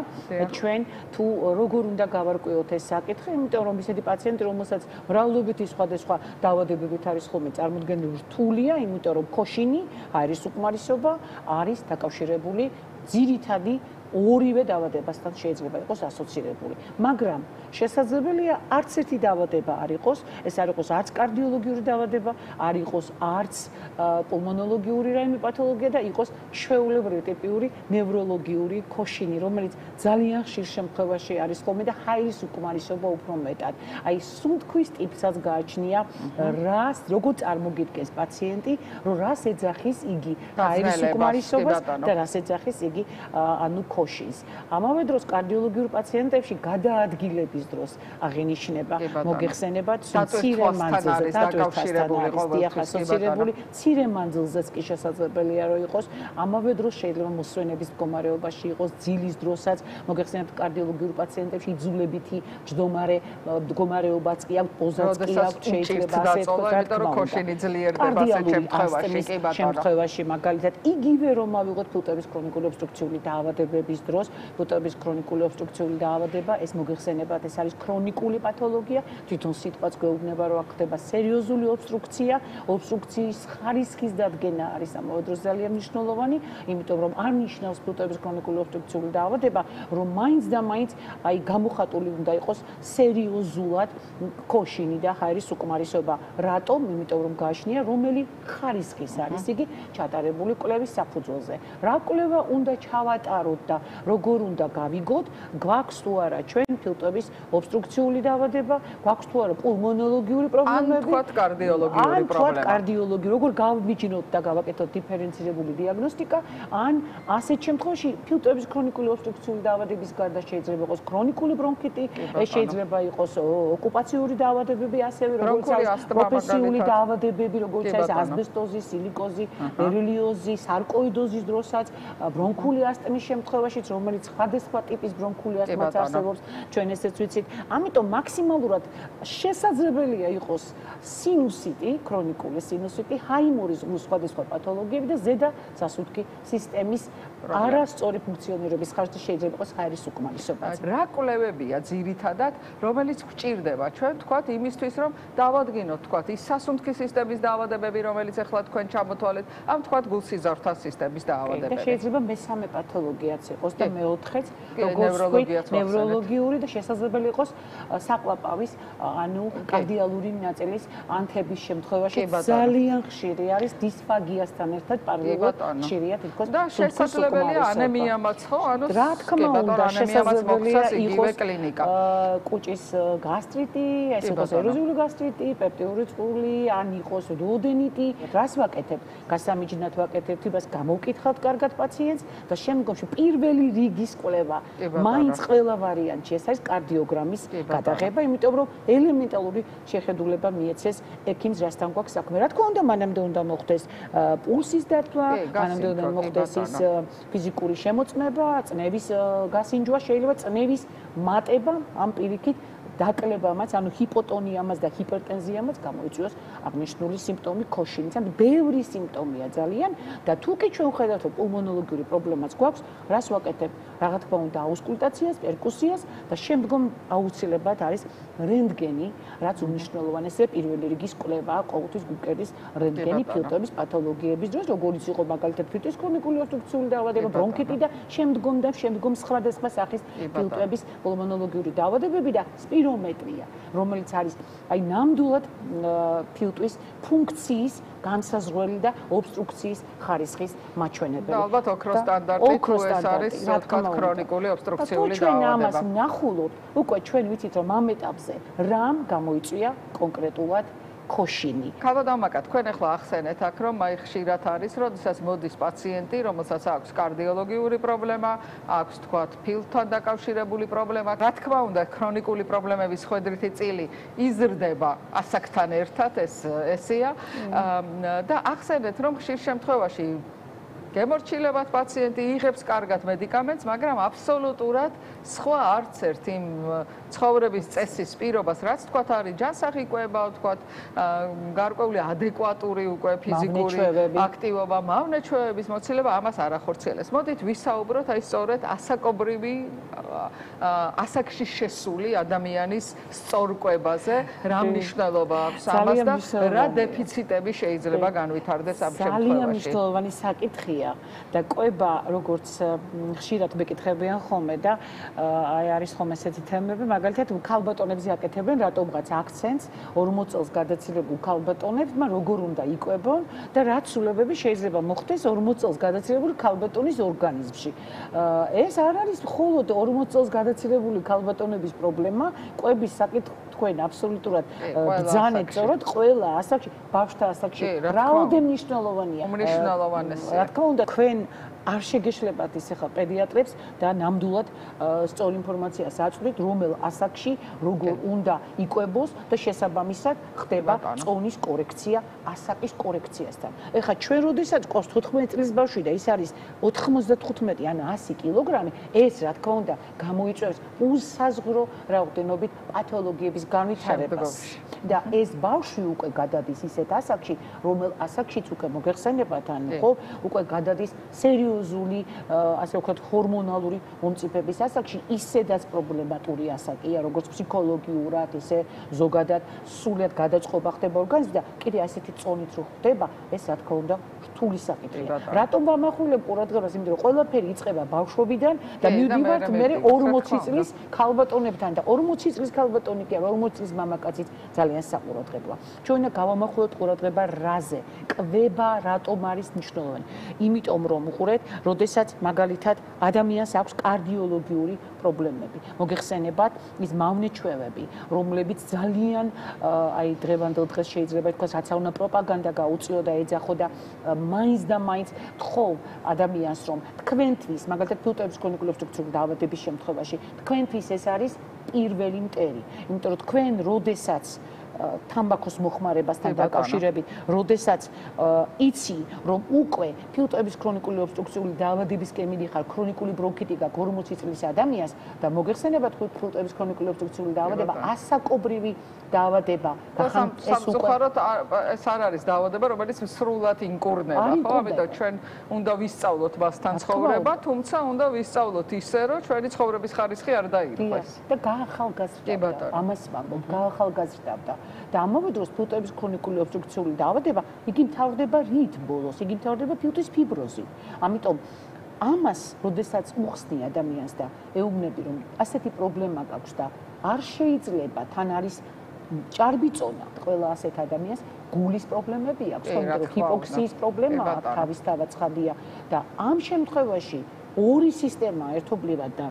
ჩვენ თუ როგორ უნდა გავარკვიოთ ეს საკითხი, იმიტომ რომ ისეთი პაციენტი, რომელსაც მრავლობითი სხვადასხვა დაავადებებით არის ხოლმე წარმოდგენილი რთულია, იმიტომ რომ ქოშინი, ჰაერის უკმარისობა არის დაკავშირებული ძირითადი ორივე დაავადებასთან შეიძლება იყოს ასოცირებული. მაგრამ შესაძლებელია არც ერთი დაავადება არ იყოს, ეს არ იყოს არც კარდიოლოგიური დაავადება, არ იყოს არც პულმონოლოგიური რაიმე პათოლოგია და იყოს ჩვეულებრივი ტიპიური ნევროლოგიური ქოშინი, რომელიც ძალიან ხშირ შემთხვევაში არის ხოლმე და ჰაერის უკმარისობა უფრო მეტად. აი სუნთქვის ტიპსაც გააჩნია, როგორ წარმოგიდგენს პაციენტი, რომ რას ეძახის იგი ჰაერის უკმარისობას და რას ეძახის იგი ანუ ქოშინს. ამავე დროს კარდიოლოგიურ პაციენტებში გადაადგილების დროს აღინიშნება მოგეხსენებათ მცირე მანძილზე დაკავშირებული ასოცირებული მცირე მანძილზეც კი შესაძლებელია რომ იყოს. ამავე დროს შეიძლება მოსვენების მდგომარეობაში იყოს ძილის დროსაც მოგეხსენებათ კარდიოლოგიურ პაციენტებში იძულებითი ჯდომარე მდგომარეობაც კი აქვს, პოზაც კი აქვს, შეიძლება ასე ვთქვათ, იმიტომ რომ ქოშინი ძლიერდება ასეთ შემთხვევაში, კი ბატონო. შემთხვევაში მაგალითად იგივე რომ ავიღოთ ფილტვების ქრონიკული ობსტრუქციული დაავადებების დროს, ფილტვების ქრონიკული ობსტრუქციული დაავადება, ეს მოგეხსენებათ, ეს არის ქრონიკული პათოლოგია, თვითონ სიტყვაც გვეუბნება, რომ აქ ხდება სერიოზული ობსტრუქცია, ობსტრუქციის ხარისხის დადგენა არის ამავე დროს ძალიან მნიშვნელოვანი, იმიტომ რომ არ ნიშნავს ფილტვების ქრონიკული ობსტრუქციული დაავადება, რომ მაინც და მაინც აი გამოხატული უნდა იყოს სერიოზულად ქოშინი და ჰაერის უკმარისობა. რატომ? იმიტომ რომ გააჩნია რომელი ხარისხის არის იგი ჩატარებული კვლევის საფუძველზე. რა კვლევა უნდა ჩავატაროთ და როგორ უნდა გავიგოთ, გვაქვს თუ არა ჩვენ ფილტვების ობსტრუქციული დაავადება, გვაქვს თუ არა პულმონოლოგიური პრობლემები, ან თქვათ კარდიოლოგიური პრობლემა. კარდიოლოგიური, როგორ გავმიჯნოთ და გავაკეთოთ დიფერენცირებული დიაგნოსტიკა, ან ასეთ შემთხვევაში ფილტვების ქრონიკული ობსტრუქციული დაავადების გარდა შეიძლება იყოს ქრონიკული ბრონქიტი, ეს შეიძლება იყოს ოკუპაციური დაავადებები, ასევე როგორც არის პროფესიული დაავადებები, როგორც არის ასბესტოზი, სილიკოზი, ბერილიოზი, სარკოიდოზის დროსაც, ბრონქული ასტმის შემთხვევაშიც, რომელიც სხვადასხვა ტიპის ბრონქული ასტმაც არსებობს, ჩვენ ესეც ვიცით. ამიტომ მაქსიმალურად შესაძლებელია იყოს სინუსიტი, ქრონიკული სინუსიტი, ჰაიმორის სხვადასხვა პათოლოგიები და ზედა სასუნთქი სისტემის არასწორი ფუნქციონირების ხარჯზე შეიძლება იყოს ჰაერის უკმარისობაც. რა კვლევებია ძირითადად, რომელიც გვჭირდება ჩვენ თქვათ იმისთვის, რომ დავადგინოთ თქვათ ის სასუნთქის სისტემის დაავადებები, რომელიც ახლა თქვენ ჩამოთვალეთ, ამ თქვათ გულსიზარდთან სისტემის დაავადებები. და შეიძლება მესამე პათოლოგიაც იყოს და მეოთხეც, როგორც ნევროლოგიური და შესაძლებელი იყოს საკლაპავის, ანუ კარდიალური ნაწილის ანთების შემთხვევაში ძალიან ხშირი არის დისფაგიასთან ერთად პარალელურად ხშირია თითქოს და შესაძლებელია ანემიამაც ხო? ანუ რა თქმა უნდა შესაძლებელია იყოს კლინიკა. კუჭის გასტრიტი, ეს იყოს ეროზიული გასტრიტი, პეპტიური წყული, ან იყოს დუოდენიტი. რას ვაკეთებ? გასამიჯნად ვაკეთებ, თებას გამოვკითხავთ კარგად პაციენტს და შემდგომში პირველი რიგის კვლევა. მაინც ყველა ვარიანტში ეს არის კარდიოგრამის გადაღება, იმიტომ რომ ელემენტალური შეხედულება მიეცეს ექიმს, რასთან გვაქვს საქმე. რა თქმა უნდა, მანამდე უნდა მოხდეს პულსის დათვლა, მანამდე უნდა მოხდეს ის ფიზიკური შემოწმება, წნევის გასინჯვა, შეიძლება წნევის მატება ამ პირიქით დაკლებამაც, ანუ ჰიპოტონიამაც და ჰიპერტენზიამაც გამოიწვიოს აღნიშნული სიმპტომი ქოშინის. ანუ ბევრი სიმპტომია ძალიან და თუ კი ჩვენ ვხედავთ, რომ პულმონოლოგიური პრობლემაც გვაქვს, რას ვაკეთებ? რა თქმა უნდა, აუსკულტაციას, პერკუსიას და შემდგომ აუცილებლად არის რენტგენი, რაც უმნიშვნელოვანესია პირველი რიგის კვლევაა ყოველთვის გუკერდის რენტგენი ფილტვების პათოლოგიების დროს, როგორიც იყო მაგალითად ფილტვის ქრონიკული ობსტრუქციული დაავადება, ბრონქიტი და შემდგომ სხვადასხვა სახის ფილტვების პულმონოლოგიური დაავადებები და სპირომეტრია, რომელიც არის აი ნამდვილად ფილტვის ფუნქციის განსაზღვრელი და ობსტრუქციის ხარისხის მაჩვენებელი. და ალბათ ოქროს სტანდარტი თუ ეს არის თქვა ქრონიკული ობსტრუქციული დაავადება. ჩვენ ამას ვნახულობთ, უკვე ჩვენ ვიცით რომ ამ ეტაპზე რამ გამოიწვია კონკრეტულად ქოშინი. ქალბატონმა, თქვენ ახლა ახსენეთ აქ, რომ აი ხშირად არის, როდესაც მოდის პაციენტი, რომელსაც აქვს კარდიოლოგიური პრობლემა, აქვს თქვა ფილტვთან დაკავშირებული პრობლემა, რა თქმა უნდა, ქრონიკული პრობლემების ხვედრითი წილი იზრდება ასაკთან ერთად, ესეა. და ახსენეთ, რომ ხშირ შემთხვევაში გემორჩილებათ პაციენტი, იღებს კარგად მედიკამენტს, მაგრამ აბსოლუტურად სხვა არც ერთ იმ ცხოვრების წესის პირობას, რაც თქვა არის ჯანსაღი კვება, თქვა გარკვეული ადეკვატური უკვე ფიზიკური აქტივობა, მავნე-ჩვევების მოცილება, ამას არ ახორციელებს. მოდით ვისაუბროთ აი სწორედ ასაკობრივი ასაკში შესული ადამიანის სწორკვებაზე, რა მნიშვნელობა აქვს ამას და რა დეფიციტები შეიძლება განვითარდეს ამ შემთხვევაში. ძალიან მნიშვნელოვანი საკითხია და კვება, როგორც ხშირად მეკითხებიან ხოლმე და აი არის ხოლმე ესეთი თემები, მაგალითად ქალბატონებზე აკეთებენ რატომღაც აქცენტს 40 წელს გადაცილებულ ქალბატონებმა როგორ უნდა იკვებონ და რა ცვლილებები შეიძლება მოხდეს 40 წელს გადაცილებული ქალბატონის ორგანიზმში. ეს არ არის მხოლოდ 40 წელს გადაცილებული ქალბატონების პრობლემა, კვების საკითხი თქვენ აბსოლუტურად ბრძანეთ, სწორად ყველა ასაკში, ბავშვთა ასაკში რაოდენ მნიშვნელოვანია. უმნიშვნელოვანესია. რა თქმა უნდა, თქვენ არ შეგეშლებათ ის ახლა პედიატრებს და ნამდვილად სწორ ინფორმაციას აწვდით, რომელ ასაკში როგორ უნდა იკვებოს და შესაბამისად ხდება წონის კორექცია ასაკის კორექციასთან. ეხლა ჩვენ როდესაც ყავს 15 წლის ბავშვი და ის არის 95 ან 100 კილოგრამი, ეს რა თქმა უნდა გამოიწვევს უსაზღვრო რაოდენობით პათოლოგიების განვითარებას. და ეს ბავშვი უკვე გადადის ისეთ ასაკში, რომელ ასაკშიც უკვე მოგეხსენებათ ან ხო, უკვე გადადის სერიოზული, ასე ვქოთ, ჰორმონალური მომწიფების ასაკში, ისედაც პრობლემატური ასაკია, როგორც ფსიქოლოგიურად, ისე ზოგადად სულიად გადაწყობა ხდება ორგანიზმში და კიდე ასეთი წონით რო ხდება, ეს რა თქმა უნდა რთული საკითხია. რატომ ვამახვილებ ყურადღებას, იმიტომ რომ ყველაფერი იწყება ბავშვობიდან და მივდივართ მერე 40 წლის ქალბატონებთან და 40 წლის ქალბატონი კი არა, 40 წლის მამაკაციც ძალიან საყურადღებოა. ჩვენ უნდა გავამახვილოთ ყურადღება რაზე? კვება რატომ არის მნიშვნელოვანი? იმიტომ რომ უყურეთ, როდესაც მაგალითად ადამიანს აქვს კარდიოლოგიური პრობლემები. მოგეხსენებათ ის მავნე-ჩვევები, რომლებიც ძალიან აი დღევანდელ დღეს შეიძლება ითქვას, რაც უნდა პროპაგანდა გაუწიო და ეძახო და მაინც და მაინც თხოვ ადამიანს, რომ თქვენთვის, მაგალითად ფილტვების ქრონიკული ობსტრუქციული დაავადების შემთხვევაში, თქვენთვის ეს არის პირველი მტერი. იმიტომ რომ თქვენ როდესაც თამბაქოს მოხმარებასთან დაკავშირებით, როდესაც იცი, რომ უკვე ფილტვების ქრონიკული ობსტრუქციული დაავადებისკენ მიდიხარ, ქრონიკული ბრონქიტი გაქვს 40 წლის ადამიანს და მოგეხსენებათ ფილტვების ქრონიკული ობსტრუქციული დაავადება, ასაკობრივი დაავადება. სამწუხაროდ ეს არ არის დაავადება, რომელიც სრულად ინკურნება, ხო? ამიტომ ჩვენ უნდა ვისწავლოთ მასთან ცხოვრება, თუმცა უნდა ვისწავლოთ ისე, რომ ჩვენი ცხოვრების ხარისხი არ დაირღვეს. და გაახალგაზრდავდა. ამას ვამბობ, გაახალგაზრდავდა. და ამავე დროს ფილტვების ქრონიკული ობსტრუქციული დაავადება, იგი მთავრდება რით ბოლოს? იგი მთავრდება ფილტვის ფიბროზით. ამიტომ ამას, როდესაც უხსნი ადამიანს და ეუბნები, რომ ასეთი პრობლემა გაქვს და არ შეიძლება, თან არის ჭარბი წონა ყველა ასეთ ადამიანს, გულის პრობლემები აქვს, თუმცა ჰიპოქსიის პრობლემა აქვს, თავისთავად ცხადია და ამ შემთხვევაში ორი სისტემა ერთობლივად და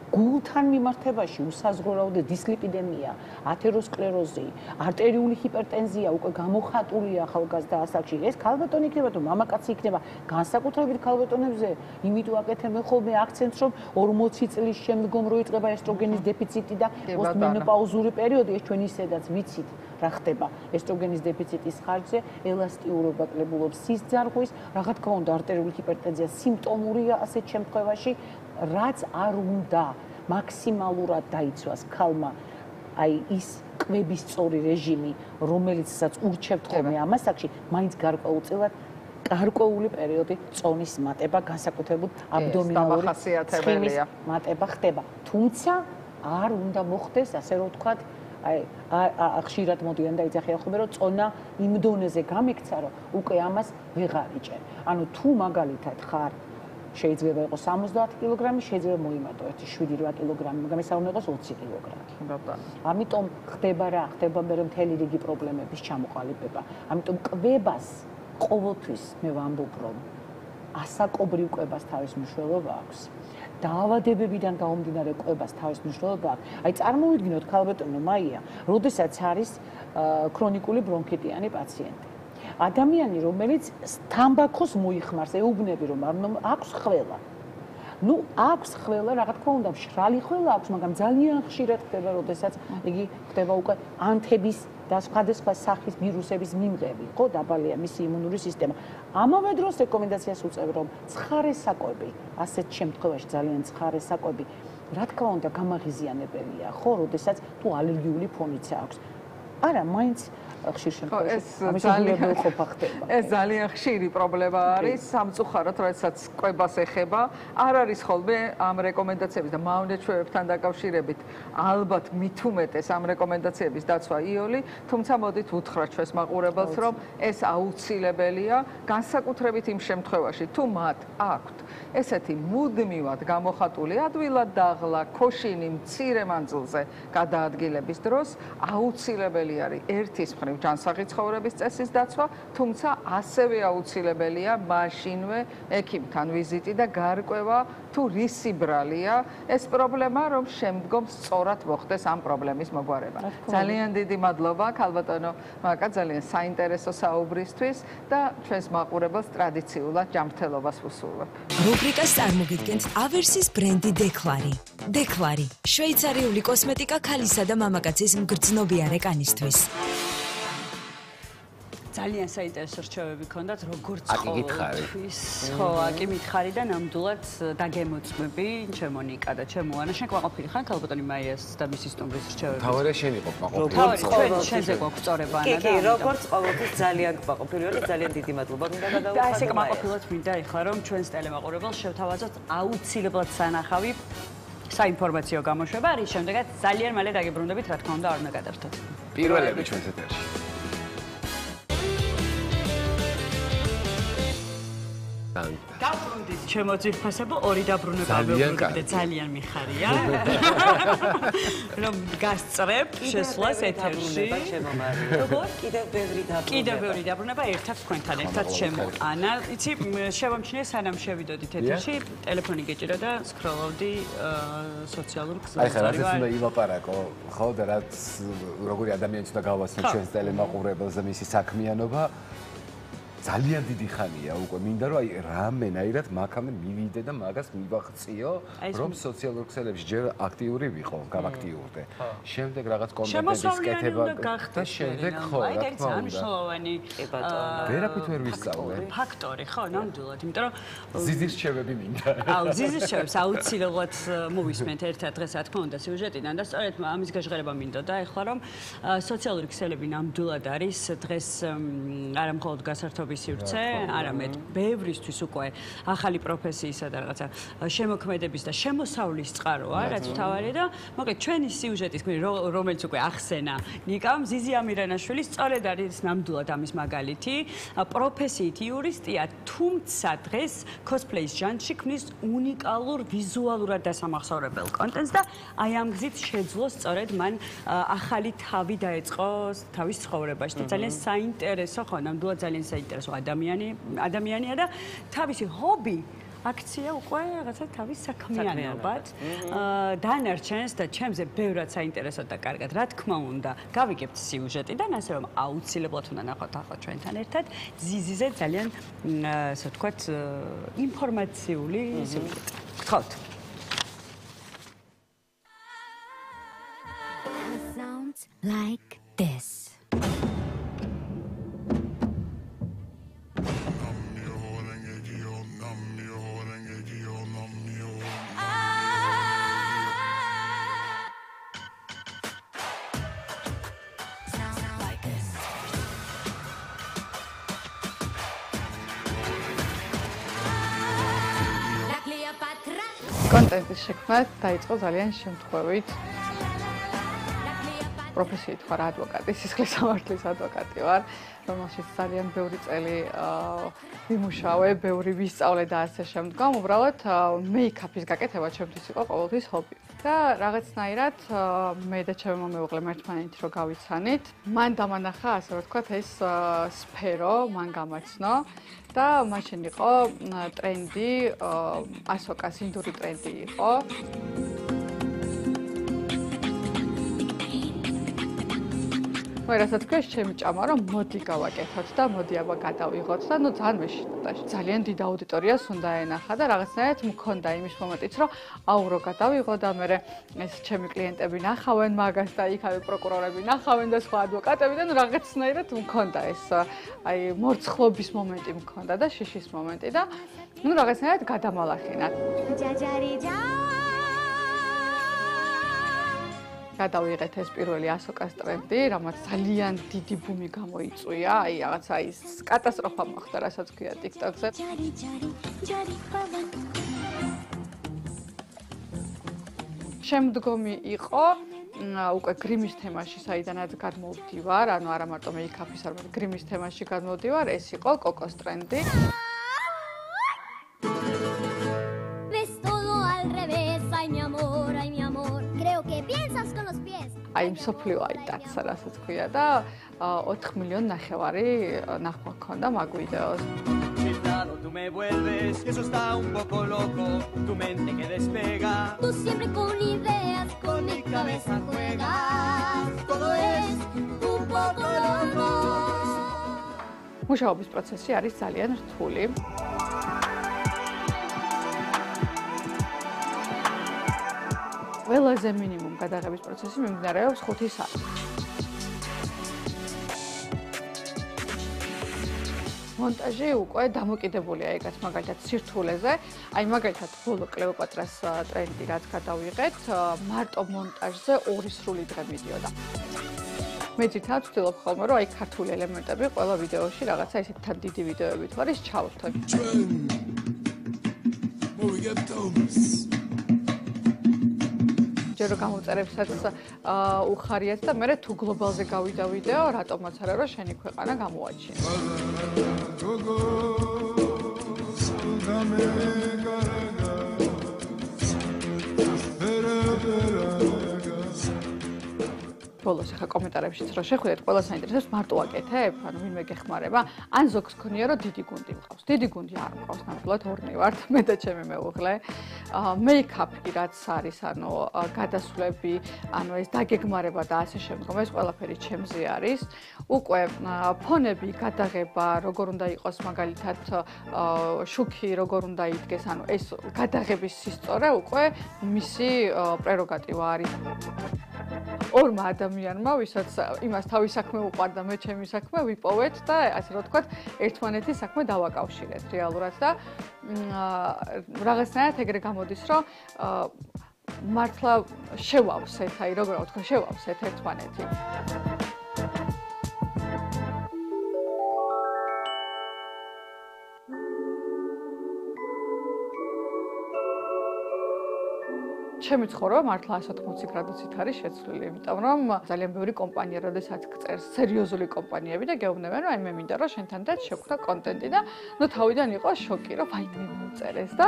გულთან მიმართებაში უსაზღურავდა დისლიპიდემია, ათეროსკლეროზი, არტერიული ჰიპერტენზია უკვე გამოხატულია ახალგაზრდა ასაკში. ეს ქალბატონი იქნება თუ მამაკაცი იქნება, განსაკუთრებით ქალბატონებზე, იმიტომ აკეთებენ ხოლმე აქცენტს, რომ 40 წლის შემდგომ რო იწყება ესტროგენის დეფიციტი და პოსტმენოპაუზური პერიოდი, ეს ჩვენ ისედაც ვიცით რა ხდება ესტროგენის დეფიციტის ხარჯზე, ელასტიურობა კლებულობს სისძარღვის, რა თქმა უნდა არტერიული ჰიპერტენზია სიმპტომურია ასეთ შემთხვევაში, რაც არ უნდა მაქსიმალურად დაიცვას ქალმა აი ის კვების სწორი რეჟიმი, რომელიცაც ურჩევთ ხოლმე ამ ასაკში, მაინც გარკვეულწილად გარკვეული პერიოდი წონის მატება, განსაკუთრებით აბდომინალური ცხიმის მატება ხდება. თუმცა არ უნდა მოხდეს, ასე რომ ვთქვათ, აი ხშირად მოდიან და იძახიან ხოლმე, რომ წონა იმ დონეზე გამიქცა, რომ უკვე ამას ვეღარ იჭერ. ანუ თუ მაგალითად ხარ შეიძლება იყოს 70 კილოგრამი, შეიძლება მოიმატო 7-8 კილოგრამი, მაგრამ ეს არ უნდა იყოს 20 კილოგრამი. ამიტომ ხდება რა, ხდება მე მთელი რიგი პრობლემების ჩამოყალიბება. ამიტომ კვებას ყოველთვის მე ვამბობ, რომ ასაკობრივ კვებას თავის მნიშვნელობა აქვს. დაავადებებიდან გამომდინარე კვებას თავის მნიშვნელობა აქვს. აი წარმოვიდგინოთ ქალბატონო მაია, როდესაც არის ქრონიკული ბრონქიტიანი პაციენტი. ადამიანი, რომელიც თამბაქოს მოიხმარს, ეუბნები რომ აქვს ხველა. ნუ აქვს ხველა, რა თქმა უნდა, მშრალი ხველა აქვს, მაგრამ ძალიან ხშირად ხდება, როდესაც იგი ხდება უკვე ანთების და სხვადასხვა სახის ვირუსების მიმღები, ხო, დაბალია მისი იმუნური სისტემა. ამავე დროს რეკომენდაციას უწევ, რომ ცხარე საკვები, ასეთ შემთხვევაში ძალიან ცხარე საკვები, რა თქმა უნდა, გამაღიზიანებელია, ხო, როდესაც თუ ალერგიული ფონიც აქვს. არა, მაინც ხშირ შემთხვევაში ეს ძალიან ხშირი პრობლემა არის სამწუხაროდ, როდესაც კვებას ეხება, არ არის ხოლმე ამ რეკომენდაციების და მავნეჩვევებთან დაკავშირებით ალბათ მით უმეტეს ამ რეკომენდაციების დაცვა იოლი, თუმცა მოდით უთხრათ ჩვენს მაყურებელს, რომ ეს აუცილებელია, განსაკუთრებით იმ შემთხვევაში, თუ მათ აქვთ ესეთი მუდმივად გამოხატული ადვილად დაღლა, ქოშინი მცირე მანძილზე გადაადგილების დროს აუცილებელი არის ერთის მხრივ ჯანსაღი ცხოვრების წესის დაცვა, თუმცა ასევე აუცილებელია მაშინვე ექიმთან ვიზიტი და გარკვევა თუ რისი ბრალია ეს პრობლემა, რომ შემდგომ სწორად მოხდეს ამ პრობლემის მოგვარება. ძალიან დიდი მადლობა ქალბატონო მაკა, ძალიან საინტერესო საუბრისთვის და ჩვენს მაყურებელს ტრადიციულად ჯანმრთელობას ვუსურვებ. რუბრიკას წარმოგიდგენთ ავერსის ბრენდი დეკლარი. დეკლარი, შვეიცარიული კოსმეტიკა ქალისა და მამაკაცის მგრძნობიარე კანისთვის. ძალიან საინტერესო რჩევები ქონდათ, როგორც ყოველთვის. ხო, აკი მითხარი და ნამდვილად დაგემოწმები, ჩემო ნიკა და ჩემო ანა, შენ ყვაყოფილი ხარ ქალბატონი მაიას და მისი სტუმრის რჩევები? თავარია შენ იყო ყვაყოფილი. შენზე გვაქვს სწორება ანა. კი, როგორც ყოველთვის ძალიან ყვაყოფილი ვარ და ძალიან დიდი მადლობა მინდა გადავუხადო. და ესე ყვაყოფილად მინდა ეხლა რომ ჩვენს ტელემაყურებელს შევთავაზოთ აუცილებლად სანახავი საინფორმაციო გამოშვება, რის შემდეგაც ძალიან მალე დაგიბრუნდებით, რა თქმა უნდა, არ უნდა გადავთოთ. პირველები ჩვენს ეთერში. დავბრუნდით ჩემო ძირფასებო, ორი დაბრუნება მოვუდგეთ, ძალიან მიხარია. რომ გასწრებ შესვლას ეთერში. როგორ? კიდევ ბევრი დაბრუნება ერთად თქვენთან ერთად ჩემო ანა. იცი, შევამჩნიე სანამ შევიდოდით ეთერში, ტელეფონი გეჭირა და სკროლავდი სოციალურ ქსელს. აი ხა რაც უნდა ილაპარაკო, ხო და რაც როგორი ადამიანიც უნდა გავასწრო ჩვენს ტელემაყურებელს და მისი საქმიანობა. ძალიან დიდი ხანია უკვე მინდა რომ აი რამენაირად მაქამდე მივიდე და მაგას მივაღწიო რომ სოციალურ ქსელებში ჯერ აქტიური ვიყო, გავაქტიურდე. შემდეგ რაღაც კონტენტების კეთება და შემდეგ ხო რა თქმა უნდა. ვერაფრით ვერ ვისწავლე. ფაქტორი ხო, ნამდვილად, იმიტომ რომ ზიზის რჩევები მინდა. აუ, ზიზის რჩევებს აუცილებლად მოვისმენთ ერთად დღეს რა თქმა უნდა სიუჟეტიდან და სწორედ ამის გაჟღერება მინდოდა ეხლა რომ სოციალური ქსელები ნამდვილად არის დღეს არა მხოლოდ გასართობ სივრცე, არამედ ბევრისთვის უკვე ახალი პროფესიისა და რაღაცა შემოქმედების და შემოსავლის წყაროა, რაც მთავარია და მოკლედ ჩვენი სიუჟეტის რომელიც უკვე ახსენა ნიკამ ზიზი ამირანაშვილი სწორედ არის ნამდვილად ამის მაგალითი, პროფესიით იურისტია, თუმცა დღეს cosplay-ის ჟანრში ქმნის უნიკალურ ვიზუალურად დასამახსოვრებელ კონტენტს და აი ამ გზით შეძლო სწორედ მან ახალი თავი დაეწყო თავის ცხოვრებაში და ძალიან საინტერესო ხო, ნამდვილად ძალიან საინტერესო ადამიანია და თავისი ჰობი აქცია უკვე რაღაცა თავის საქმიანობად. დანარჩენს და ჩემზე ბევრად საინტერესოდ და კარგად, რა თქმა უნდა, გავიგებთ სიუჟეტიდან, ასე რომ აუცილებლად უნდა ნახოთ ახლა ჩვენთან ერთად ზიზიზე ძალიან ასე ვთქვათ ინფორმაციული სიუჟეტი. გთხოვთ. Sounds like this. კონტენტის შექმნა დაიწყო ძალიან შემთხვევით. პროფესიით ვარ ადვოკატი, სისხლის სამართლის ადვოკატი ვარ, რომელშიც ძალიან ბევრი წელი ვიმუშავე, ბევრი ვისწავლე და ასე შემდგომ. უბრალოდ მეიქაპის გაკეთება ჩემთვის იყო ყოველთვის ჰობი. და რაღაცნაირად მე და ჩემი მომეუღლე ერთმანეთით რო გავიცანით, მან დამანახა, ასე ვთქვათ, ეს სფერო, მან გამაცნო და მაშინ იყო ტრენდი, ასოკას ინდური ტრენდი იყო. რასაც ქვია ჩემი ჭამა რომ მოდი გავაკეთოთ და მოდი აბა გადავიღოთ და ნუ ძალიან მეშინოდა. ძალიან დიდ აუდიტორიას უნდა ენახა და რაღაცნაირად მქონდა იმის მომენტიც რომ აუ რო გადავიღო და მე ეს ჩემი კლიენტები ნახავენ მაგას და იქავე პროკურორები ნახავენ და სხვა ადვოკატები და ნუ რაღაცნაირად მქონდა ეს აი მორცხლობის მომენტი მქონდა და შიშის მომენტი და ნუ რაღაცნაირად გადამალახინა. გადავიღეთ ეს პირველი ასოკას ტრენდი, რამაც ძალიან დიდი ბუმი გამოიწვია, აი რაღაცა ის კატასტროფა მოხდა, რასაც ქვია TikTok-ზე. შემდგომი იყო უკვე გრიმის თემაში, საიდანაც გადმოვდივარ, ანუ არა მარტო მეიქაპის, არამედ გრიმის თემაში გადმოვდივარ, ეს იყო კოკოს ტრენდი. აი მსოფლიო აიტაცა, რასაც ქვია და 4 მილიონი ნახევარი ნახვა ჰქონდა მაგ ვიდეოს. Tú me vuelves, eso está un poco loco, tu mente que despega. Tú siempre con ideas, con mi cabeza juegas. Todo es un poco loco. მუშაობის პროცესი არის ძალიან რთული. ყველაზე მინიმუმ გადაღების პროცესი მიმდინარეობს 5 საათი. მონტაჟი უკვე დამოკიდებულია ეგაც მაგალითად სირთულეზე. აი მაგალითად ბოლო კლეოპატრას ტრენდი რაც გადავიღეთ, მარტო მონტაჟზე 2 სრული დღე მიდიოდა. მე ძირითადად ვცდილობ ხოლმე რომ აი ქართული ელემენტები ყველა ვიდეოში რაღაცა ისეთ თან დიდი ვიდეოები თუ არის ჩავთვალ. ჯერო გამოწერებსაც უხარიათ და მე თუ გლობალზე გავიდა ვიდეო, რატომაც არა რომ შენი ქვეყანა გამოაჩინო. ბოლოს ახლა კომენტარებშიც რო შეხვიდეთ, ყველა საინტერესებს მარტო აკეთებ, ანუ ვინმე გეხმარება, ან ზოგს ქონია რომ დიდი გუნდი მყავს. დიდი გუნდი არ მყავს, ნამდვილად ორნი ვართ, მე და ჩემი მეუღლე. მეიქაპი რაც არის, ანუ გადასვლები, ანუ ეს დაგეგმარება და ასე შემდგომ, ეს ყველაფერი ჩემზე არის. უკვე ფონები, გადაღება, როგორ უნდა იყოს მაგალითად შუქი, როგორ უნდა იდგეს, ანუ ეს გადაღების სისწორე უკვე მისი პრეროგატივა არის. ორმა ადამიანმა, ვისაც იმას თავის საქმე უყვარდა, მე ჩემი საქმე ვიპოვეთ და ასე რომ ვთქვათ, ერთმანეთის საქმე დავაკავშირეთ რეალურად და რაღაცნაირად ეგრე გამოდის, რომ მართლა შევავსეთ, აი როგორ ვთქვა, შევავსეთ ერთმანეთი. ჩემი ცხოვრება მართლა 180 გრადუსით არის შეცვლილი, იმიტომ რომ ძალიან ბევრი კომპანია, როდესაც გწერს სერიოზული კომპანიები და გეუბნებიან, რომ აი მე მინდა რომ შენთან და შევხვდა კონტენტი და ნუ თავიდან იყო შოკი, რომ აი მე მომწერეს და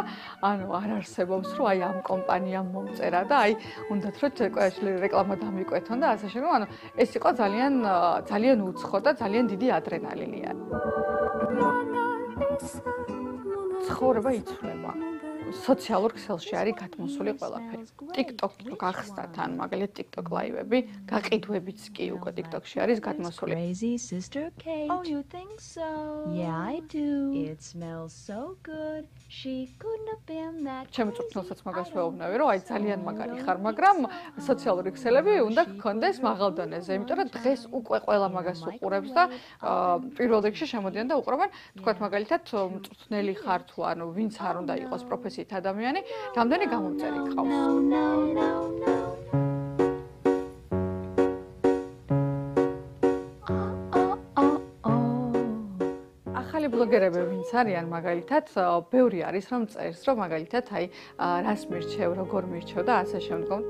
ანუ არ არსებობს, რომ აი ამ კომპანიამ მომწერა და აი უნდათ რომ ყველაში რეკლამა დამიკვეთონ და ასე შემდგომ, ანუ ეს იყო ძალიან უცხო და ძალიან დიდი ადრენალინია. ცხოვრება იცვლება. სოციალურ ქსელში არის გადმოსული ყველაფერი. TikTok გახსნათ, ან მაგალითად TikTok ლაივები, გაყიდვებიც კი უკვე TikTok-ში არის გადმოსული. Crazy sister Kate. Oh, you think so? Yeah, I do. It smells so good. She couldn't have been that. ჩემ წუთნელსაც მაგას ვეუბნები, რომ აი ძალიან მაგარი ხარ, მაგრამ სოციალური ქსელები უნდა გქონდეს მაღალ დონეზე, იმიტომ რომ დღეს უკვე ყველა მაგას უყურებს და პირველ რიგში შემოდიან და უყურებენ, თქვათ მაგალითად, მწვრთნელი ხარ თუ ანუ ვინც არ უნდა იყოს პროფესიით ადამიანი, რამდენი გამომწერი გყავს. ახალი ბლოგერები ვინც არიან მაგალითად, ბევრი არის რომ წერს, რომ მაგალითად აი რას მირჩევ, როგორ მირჩევ და ასე შემდგომ.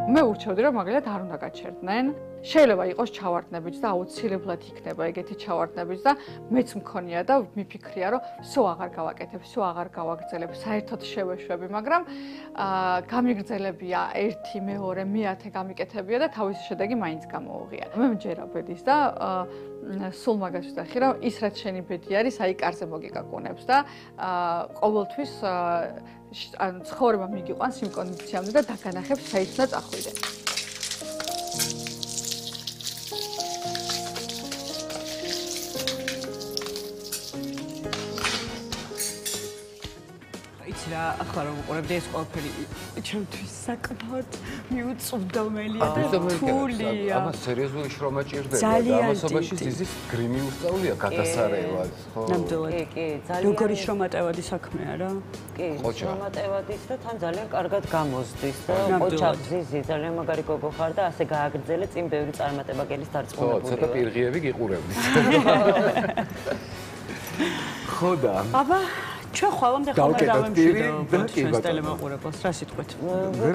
მე ურჩევდი რომ მაგალითად არ უნდა გაჩერდნენ. შეიძლება იყოს ჩავარდნებიც და აუცილებლად იქნება ეგეთი ჩავარდნებიც და მეც მქონია და მიფიქრია რომ всё აღარ გავაკეთებ, всё აღარ გავაგრძელებ, საერთოდ შევეშვები, მაგრამ გამიგრძელებია 1, 2, მე-10 გამიკეთებია და თავის შედეგი მაინც გამოუღია. მე მჯერა ბედის და სულ მაგას ვიტახი რომ ის რაც შენი ბედი არის, აი კარზე მოგიკაკუნებს და ყოველთვის ან ცხოვრება მიგიყვანს იმ კონდიციამდე და დაგანახებს საით უნდა წახვიდე. რა ახლა რომ უყურებდი ეს ყველაფერი ჩემთვის საკმაოდ მიუწვდომელია და რთულია. ამას სერიოზული შრომა ჭირდება და ამასობაში ზიზის გრიმი უსწავლია გადასარევად, ხო? ნამდვილად. კი, ძალიან. როგორი შრომატევადი საქმეა რა? კი, შრომატევადით და თან ძალიან კარგად გამოსდის და ოჩახ ზიზი ძალიან მაგარი გოგო ხარ და ასე გააგრძელე წინ ბევრი წარმატება გელის დარწმუნებული. ხო, ცოტა პირღიები გიყურებდით. ხო და აბა ჩვენ ხვალამდე ხომ დავემშვიდობთ ჩვენს ტელემოყურებელს, რა სიტყვით?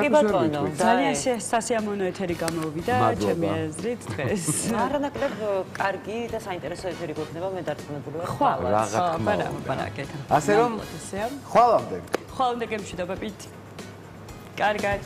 კი ბატონო, ძალიან სასიამოვნო ეთერი გამოვიდა ჩემი აზრით დღეს. არანაკლებ კარგი და საინტერესო ეთერი გვექნება, მე დარწმუნებული ვარ. ხვალ. ასე რომ ხვალამდე. ხვალამდე გემშვიდობებით. კარგად.